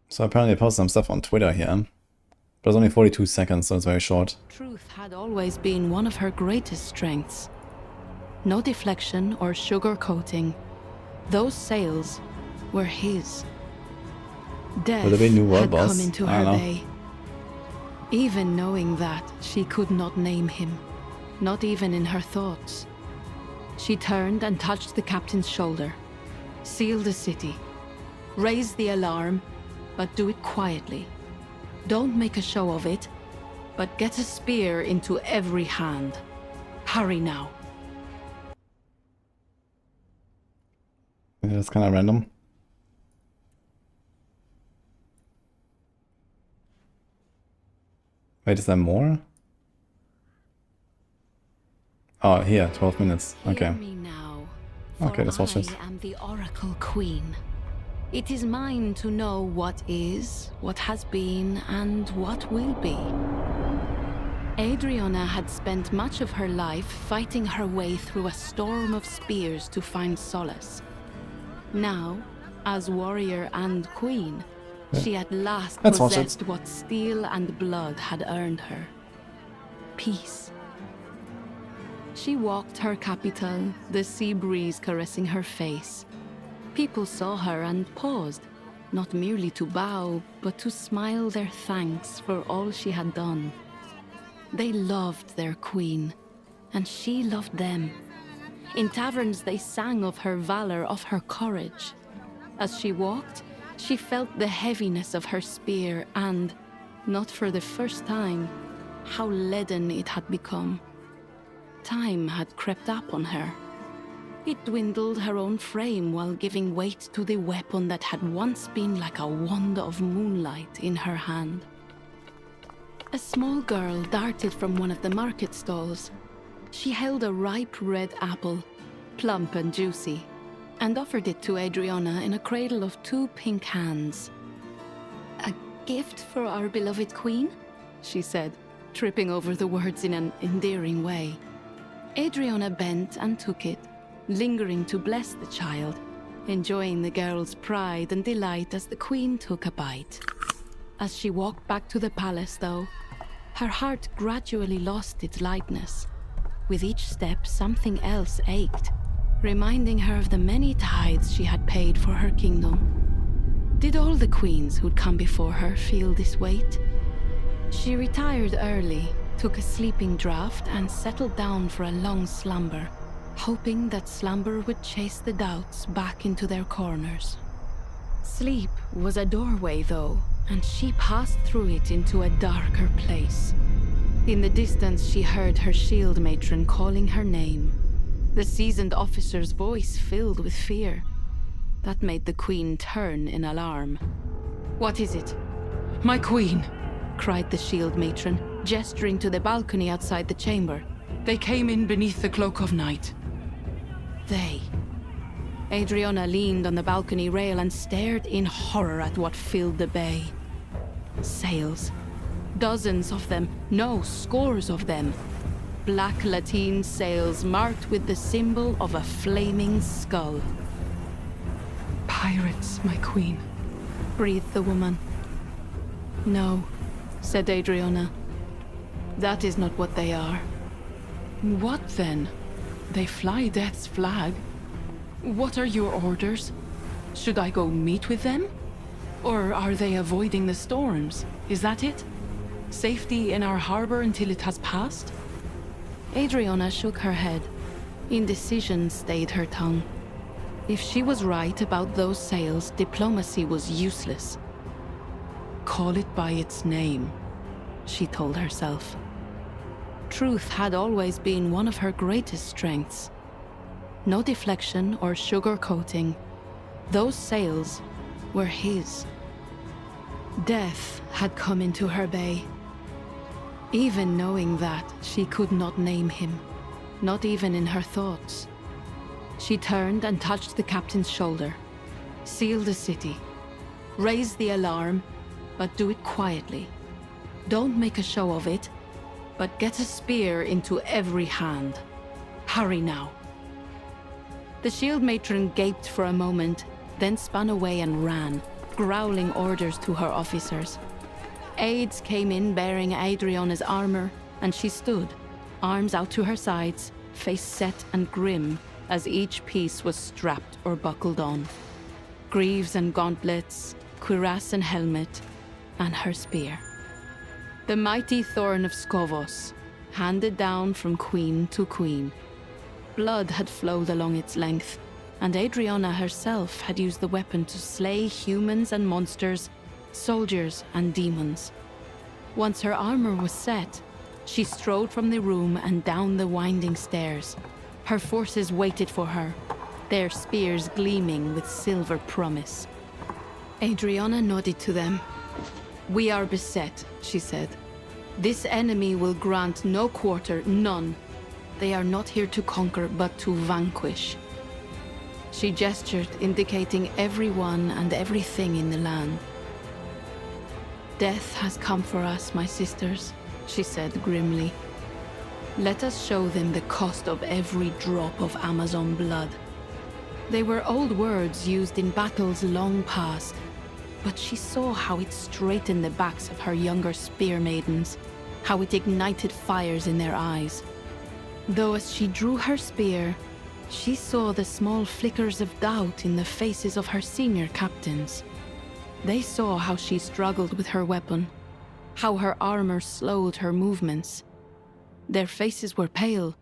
So apparently I posted some stuff on Twitter here. But it's only 42 seconds, so it's very short. Truth had always been one of her greatest strengths. No deflection or sugarcoating. Those sails were his. Death Will there be a new world had boss? come into I her don't know. bay. Even knowing that, she could not name him. Not even in her thoughts. She turned and touched the captain's shoulder. Seal the city. Raise the alarm, but do it quietly. Don't make a show of it, but get a spear into every hand. Hurry now. Yeah, that's kind of random. Wait, is there more? Oh, here, 12 minutes. Okay. Hear me now, Okay, let's watch this. I am the Oracle Queen. It is mine to know what is, what has been, and what will be. Adriana had spent much of her life fighting her way through a storm of spears to find solace. Now, as warrior and queen, she at last Let's watch it. possessed what steel and blood had earned her. Peace. She walked her capital, the sea breeze caressing her face. People saw her and paused, not merely to bow, but to smile their thanks for all she had done. They loved their queen, and she loved them. In taverns they sang of her valor, of her courage. As she walked, she felt the heaviness of her spear and, not for the first time, how leaden it had become. Time had crept up on her. It dwindled her own frame while giving weight to the weapon that had once been like a wand of moonlight in her hand. A small girl darted from one of the market stalls. She held a ripe red apple, plump and juicy, and offered it to Adriana in a cradle of 2 pink hands. "A gift for our beloved queen?" she said, tripping over the words in an endearing way. Adriana bent and took it, lingering to bless the child, enjoying the girl's pride and delight as the queen took a bite. As she walked back to the palace, though, her heart gradually lost its lightness. With each step, something else ached, reminding her of the many tithes she had paid for her kingdom. Did all the queens who'd come before her feel this weight? She retired early, took a sleeping draught, and settled down for a long slumber, hoping that slumber would chase the doubts back into their corners. Sleep was a doorway, though, and she passed through it into a darker place. In the distance, she heard her shield matron calling her name. The seasoned officer's voice filled with fear. That made the queen turn in alarm. "What is it?" "My queen!" cried the shield matron, gesturing to the balcony outside the chamber. "They came in beneath the cloak of night." They. Adriana leaned on the balcony rail and stared in horror at what filled the bay. Sails. Dozens of them, no, scores of them. Black lateen sails marked with the symbol of a flaming skull. "Pirates, my queen," breathed the woman. "No," said Adriana. "That is not what they are." "What then? They fly death's flag. What are your orders? Should I go meet with them? Or are they avoiding the storms? Is that it? Safety in our harbor until it has passed?" Adriana shook her head. Indecision stayed her tongue. If she was right about those sails, diplomacy was useless. Call it by its name, she told herself. Truth had always been one of her greatest strengths. No deflection or sugarcoating. Those sails were his. Death had come into her bay. Even knowing that, she could not name him, not even in her thoughts. She turned and touched the captain's shoulder. Seal the city. Raise the alarm, but do it quietly. Don't make a show of it, but get a spear into every hand. Hurry now. The shield matron gaped for a moment, then spun away and ran, growling orders to her officers. Aides came in bearing Adriana's armor, and she stood, arms out to her sides, face set and grim, as each piece was strapped or buckled on. Greaves and gauntlets, cuirass and helmet, and her spear. The mighty thorn of Skovos, handed down from queen to queen. Blood had flowed along its length, and Adriana herself had used the weapon to slay humans and monsters, soldiers and demons. Once her armor was set, she strode from the room and down the winding stairs. Her forces waited for her, their spears gleaming with silver promise. Adriana nodded to them. "We are beset," she said. "This enemy will grant no quarter, none. They are not here to conquer, but to vanquish." She gestured, indicating everyone and everything in the land. "Death has come for us, my sisters," she said grimly. "Let us show them the cost of every drop of Amazon blood." They were old words used in battles long past, but she saw how it straightened the backs of her younger spear maidens, how it ignited fires in their eyes. Though as she drew her spear, she saw the small flickers of doubt in the faces of her senior captains. They saw how she struggled with her weapon, how her armor slowed her movements. Their faces were pale,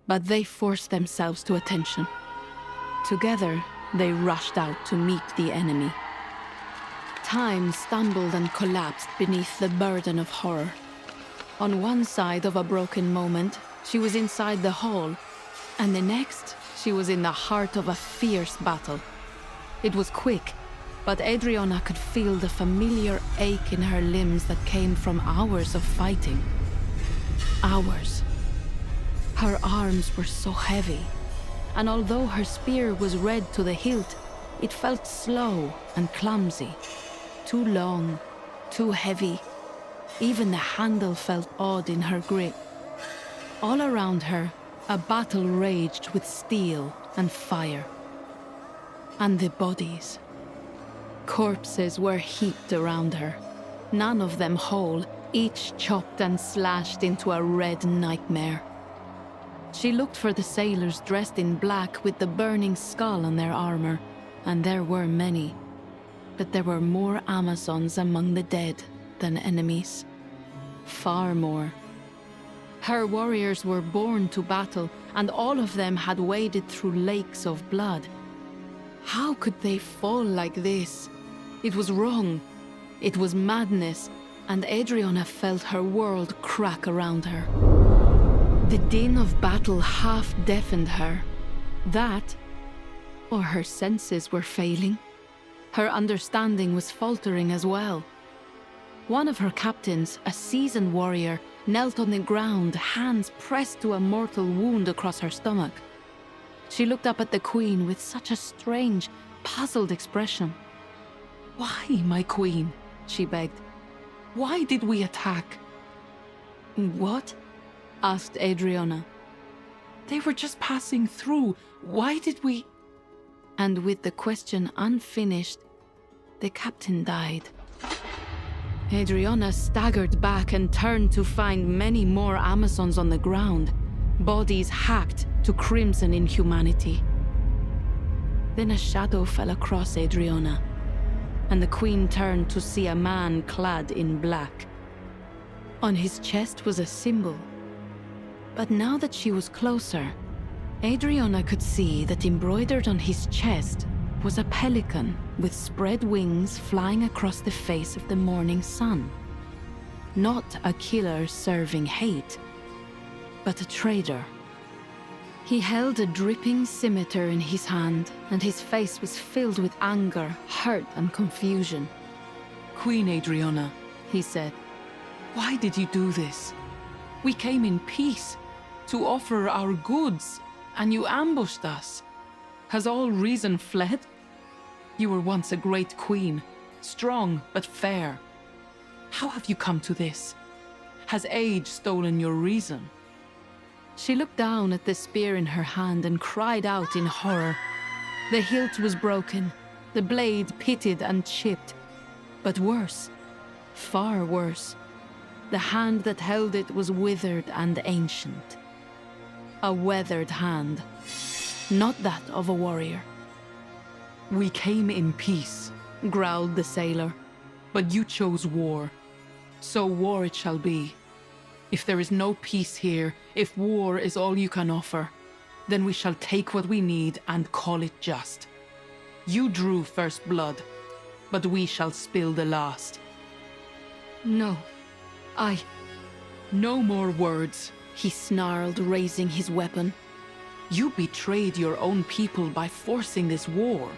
but they forced themselves to attention. Together, they rushed out to meet the enemy. Time stumbled and collapsed beneath the burden of horror. On one side of a broken moment, she was inside the hall, and the next, she was in the heart of a fierce battle. It was quick, but Adriana could feel the familiar ache in her limbs that came from hours of fighting. Hours. Her arms were so heavy, and although her spear was red to the hilt, it felt slow and clumsy. Too long, too heavy. Even the handle felt odd in her grip. All around her, a battle raged with steel and fire. And the bodies. Corpses were heaped around her, none of them whole, each chopped and slashed into a red nightmare. She looked for the sailors dressed in black with the burning skull on their armor, and there were many. But there were more Amazons among the dead than enemies. Far more. Her warriors were born to battle, and all of them had waded through lakes of blood. How could they fall like this? It was wrong. It was madness, and Adriana felt her world crack around her. The din of battle half deafened her. That, or her senses were failing. Her understanding was faltering as well. One of her captains, a seasoned warrior, knelt on the ground, hands pressed to a mortal wound across her stomach. She looked up at the queen with such a strange, puzzled expression. "Why, my queen?" she begged. "Why did we attack?" "What?" asked Adriana. "They were just passing through. Why did we—" And with the question unfinished, the captain died. Adriana staggered back and turned to find many more Amazons on the ground, bodies hacked to crimson inhumanity. Then a shadow fell across Adriana, and the queen turned to see a man clad in black. On his chest was a symbol, but now that she was closer, Adriana could see that embroidered on his chest was a pelican with spread wings flying across the face of the morning sun. Not a killer serving hate, but a traitor. He held a dripping scimitar in his hand, and his face was filled with anger, hurt, and confusion. Queen Adriana, he said, why did you do this? We came in peace to offer our goods, and you ambushed us. Has all reason fled? You were once a great queen, strong but fair. How have you come to this? Has age stolen your reason? She looked down at the spear in her hand and cried out in horror. The hilt was broken, the blade pitted and chipped. But worse, far worse, the hand that held it was withered and ancient. A weathered hand, not that of a warrior. We came in peace, growled the sailor. But you chose war. So war it shall be. If there is no peace here, if war is all you can offer, then we shall take what we need and call it just. You drew first blood, but we shall spill the last. No, No more words, he snarled, raising his weapon. You betrayed your own people by forcing this war.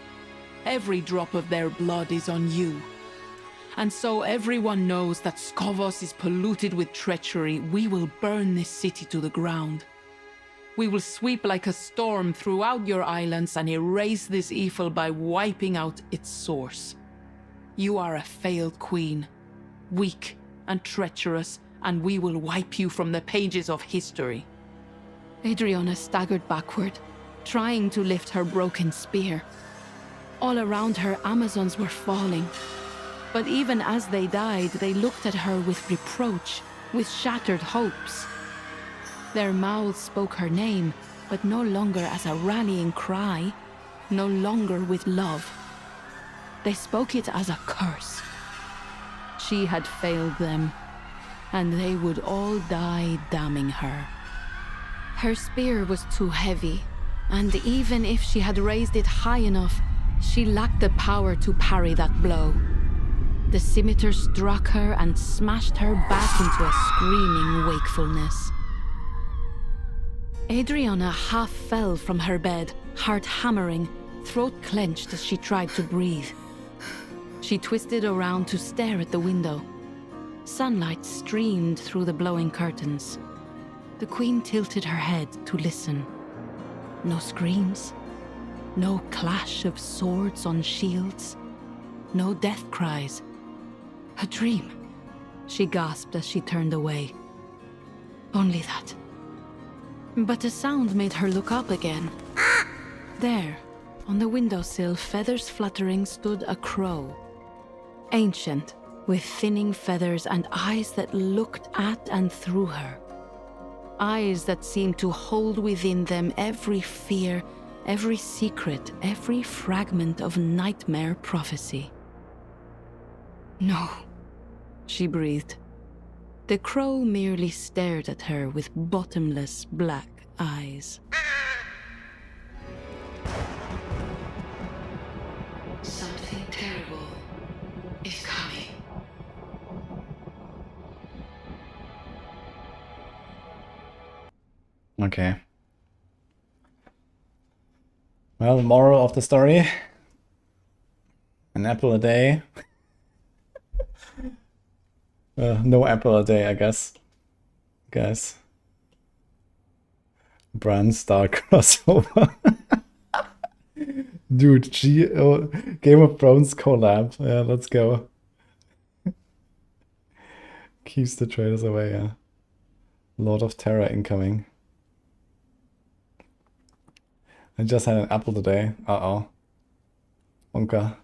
Every drop of their blood is on you. And so everyone knows that Skovos is polluted with treachery. We will burn this city to the ground. We will sweep like a storm throughout your islands and erase this evil by wiping out its source. You are a failed queen, weak and treacherous, and we will wipe you from the pages of history. Adriana staggered backward, trying to lift her broken spear. All around her, Amazons were falling. But even as they died, they looked at her with reproach, with shattered hopes. Their mouths spoke her name, but no longer as a rallying cry, no longer with love. They spoke it as a curse. She had failed them, and they would all die damning her. Her spear was too heavy, and even if she had raised it high enough, she lacked the power to parry that blow. The scimitar struck her and smashed her back into a screaming wakefulness. Adriana half fell from her bed, heart hammering, throat clenched as she tried to breathe. She twisted around to stare at the window. Sunlight streamed through the blowing curtains. The queen tilted her head to listen. No screams, no clash of swords on shields, no death cries. A dream, she gasped as she turned away. Only that. But a sound made her look up again. There, on the windowsill, feathers fluttering, stood a crow. Ancient, with thinning feathers and eyes that looked at and through her. Eyes that seemed to hold within them every fear, every secret, every fragment of nightmare prophecy. No, she breathed. The crow merely stared at her with bottomless black eyes. Something terrible is coming. Okay. Well, the moral of the story: an apple a day. No apple a day, I guess. Guys. Bran Star crossover. Dude, Game of Thrones collab. Yeah, let's go. Keeps the traitors away, yeah. Lord of Terror incoming. I just had an apple today. Uh-oh. Wonka.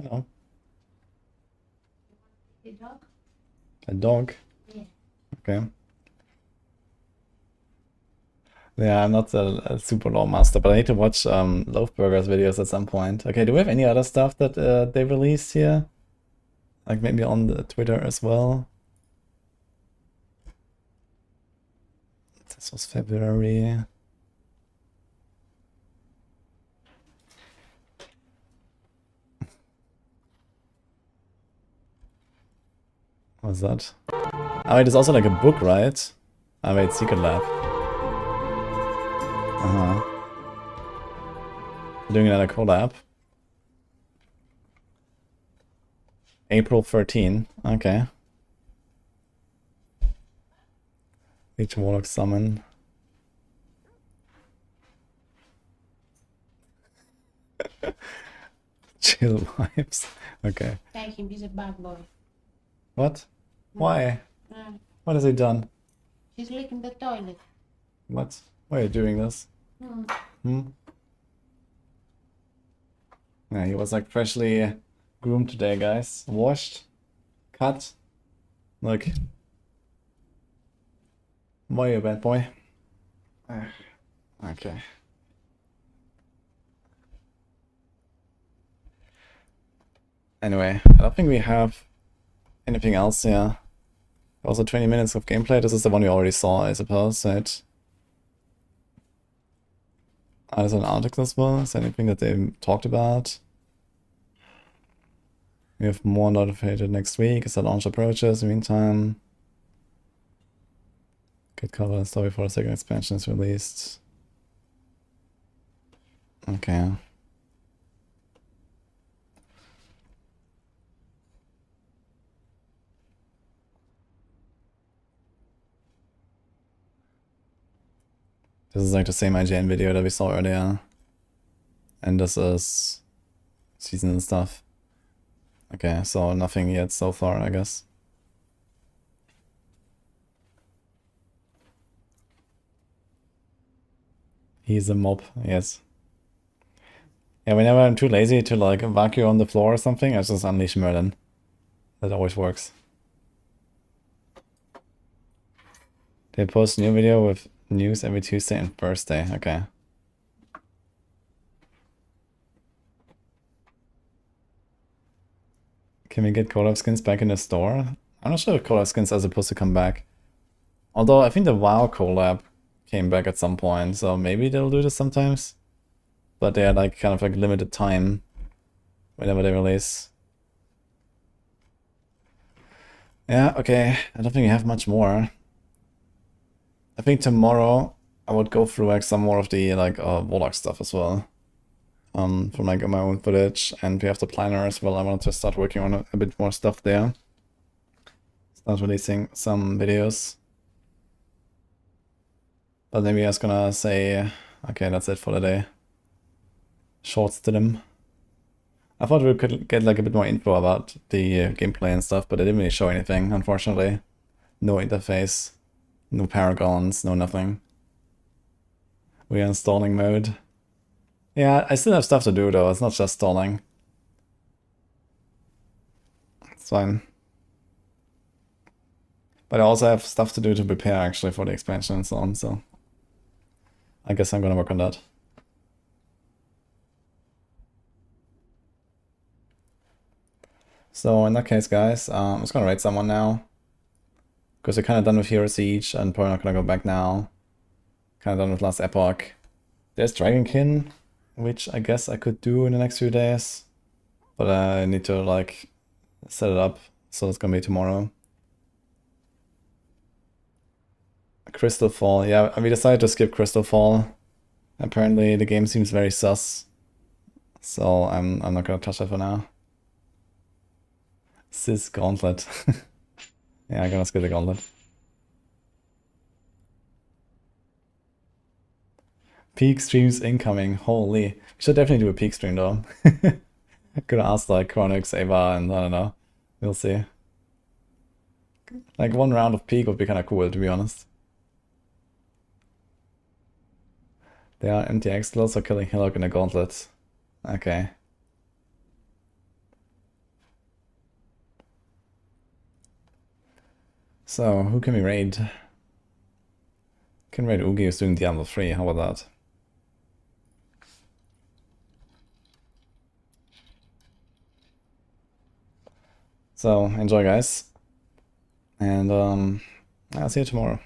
Hello. A dog? A dog? Yeah. Okay. Yeah, I'm not a super law master, but I need to watch Loafburger's videos at some point. Okay, do we have any other stuff that they released here? like maybe on the Twitter as well. This was February. What's that? Oh, it is also like a book, right? Oh wait, Secret Lab. Doing another collab. April 13. Okay. Each Warlock summon. Chill vibes. Okay. Take him, he's a bad boy. What? Why? Mm. What has he done? He's licking the toilet. What? Why are you doing this? Mm. Hmm? Yeah, he was like freshly groomed today, guys. Washed. Cut. Look. Why are you a bad boy? Okay. Anyway, I don't think we have anything else here. Also 20 minutes of gameplay. This is the one we already saw, I suppose, right? There's an article as well. Is there anything that they talked about? We have more notified next week as the launch approaches. In the meantime, get cover and story for the second expansion is released. Okay. This is like the same IGN video that we saw earlier. And this is season and stuff. Okay, so nothing yet so far, I guess. He's a mob, yes. Yeah, whenever I'm too lazy to like vacuum on the floor or something, I just unleash Merlin. That always works. They post a new video with news every Tuesday and Thursday. Okay. Can we get collab skins back in the store? I'm not sure if collab skins are supposed to come back. Although I think the WoW collab came back at some point, so maybe they'll do this sometimes. But they are like kind of like limited time whenever they release. Yeah, okay. I don't think we have much more. I think tomorrow I would go through like some more of the like Warlock stuff as well. From like my own footage, and we have the planner as well. I want to start working on a bit more stuff there. Start releasing some videos. But maybe I was gonna say, okay, that's it for the day. Shorts to them. I thought we could get like a bit more info about the gameplay and stuff, but they didn't really show anything, unfortunately. No interface, no paragons, no nothing. We are in stalling mode. Yeah, I still have stuff to do though, it's not just stalling. It's fine. But I also have stuff to do to prepare actually for the expansion and so on, so I guess I'm gonna work on that. So in that case, guys, I'm just gonna raid someone now. Because we're kind of done with Hero Siege and probably not gonna go back now. Kind of done with last Epoch. There's Dragonkin, which I guess I could do in the next few days. But I need to like set it up, so it's gonna be tomorrow. Crystal Fall, yeah, we decided to skip Crystal Fall. Apparently the game seems very sus. So I'm not gonna touch that for now. Sis Gauntlet. Yeah, I'm gonna skip the Gauntlet. Peak streams incoming. Holy. We should definitely do a peak stream though. Gonna ask like Chronix, Ava, and I don't know. We'll see. Like one round of peak would be kind of cool, to be honest. They are MTX slots or killing Hillock in a Gauntlet. Okay. So, who can we raid? Can raid Ugi who's doing Diablo 3, how about that? So enjoy, guys, and I'll see you tomorrow.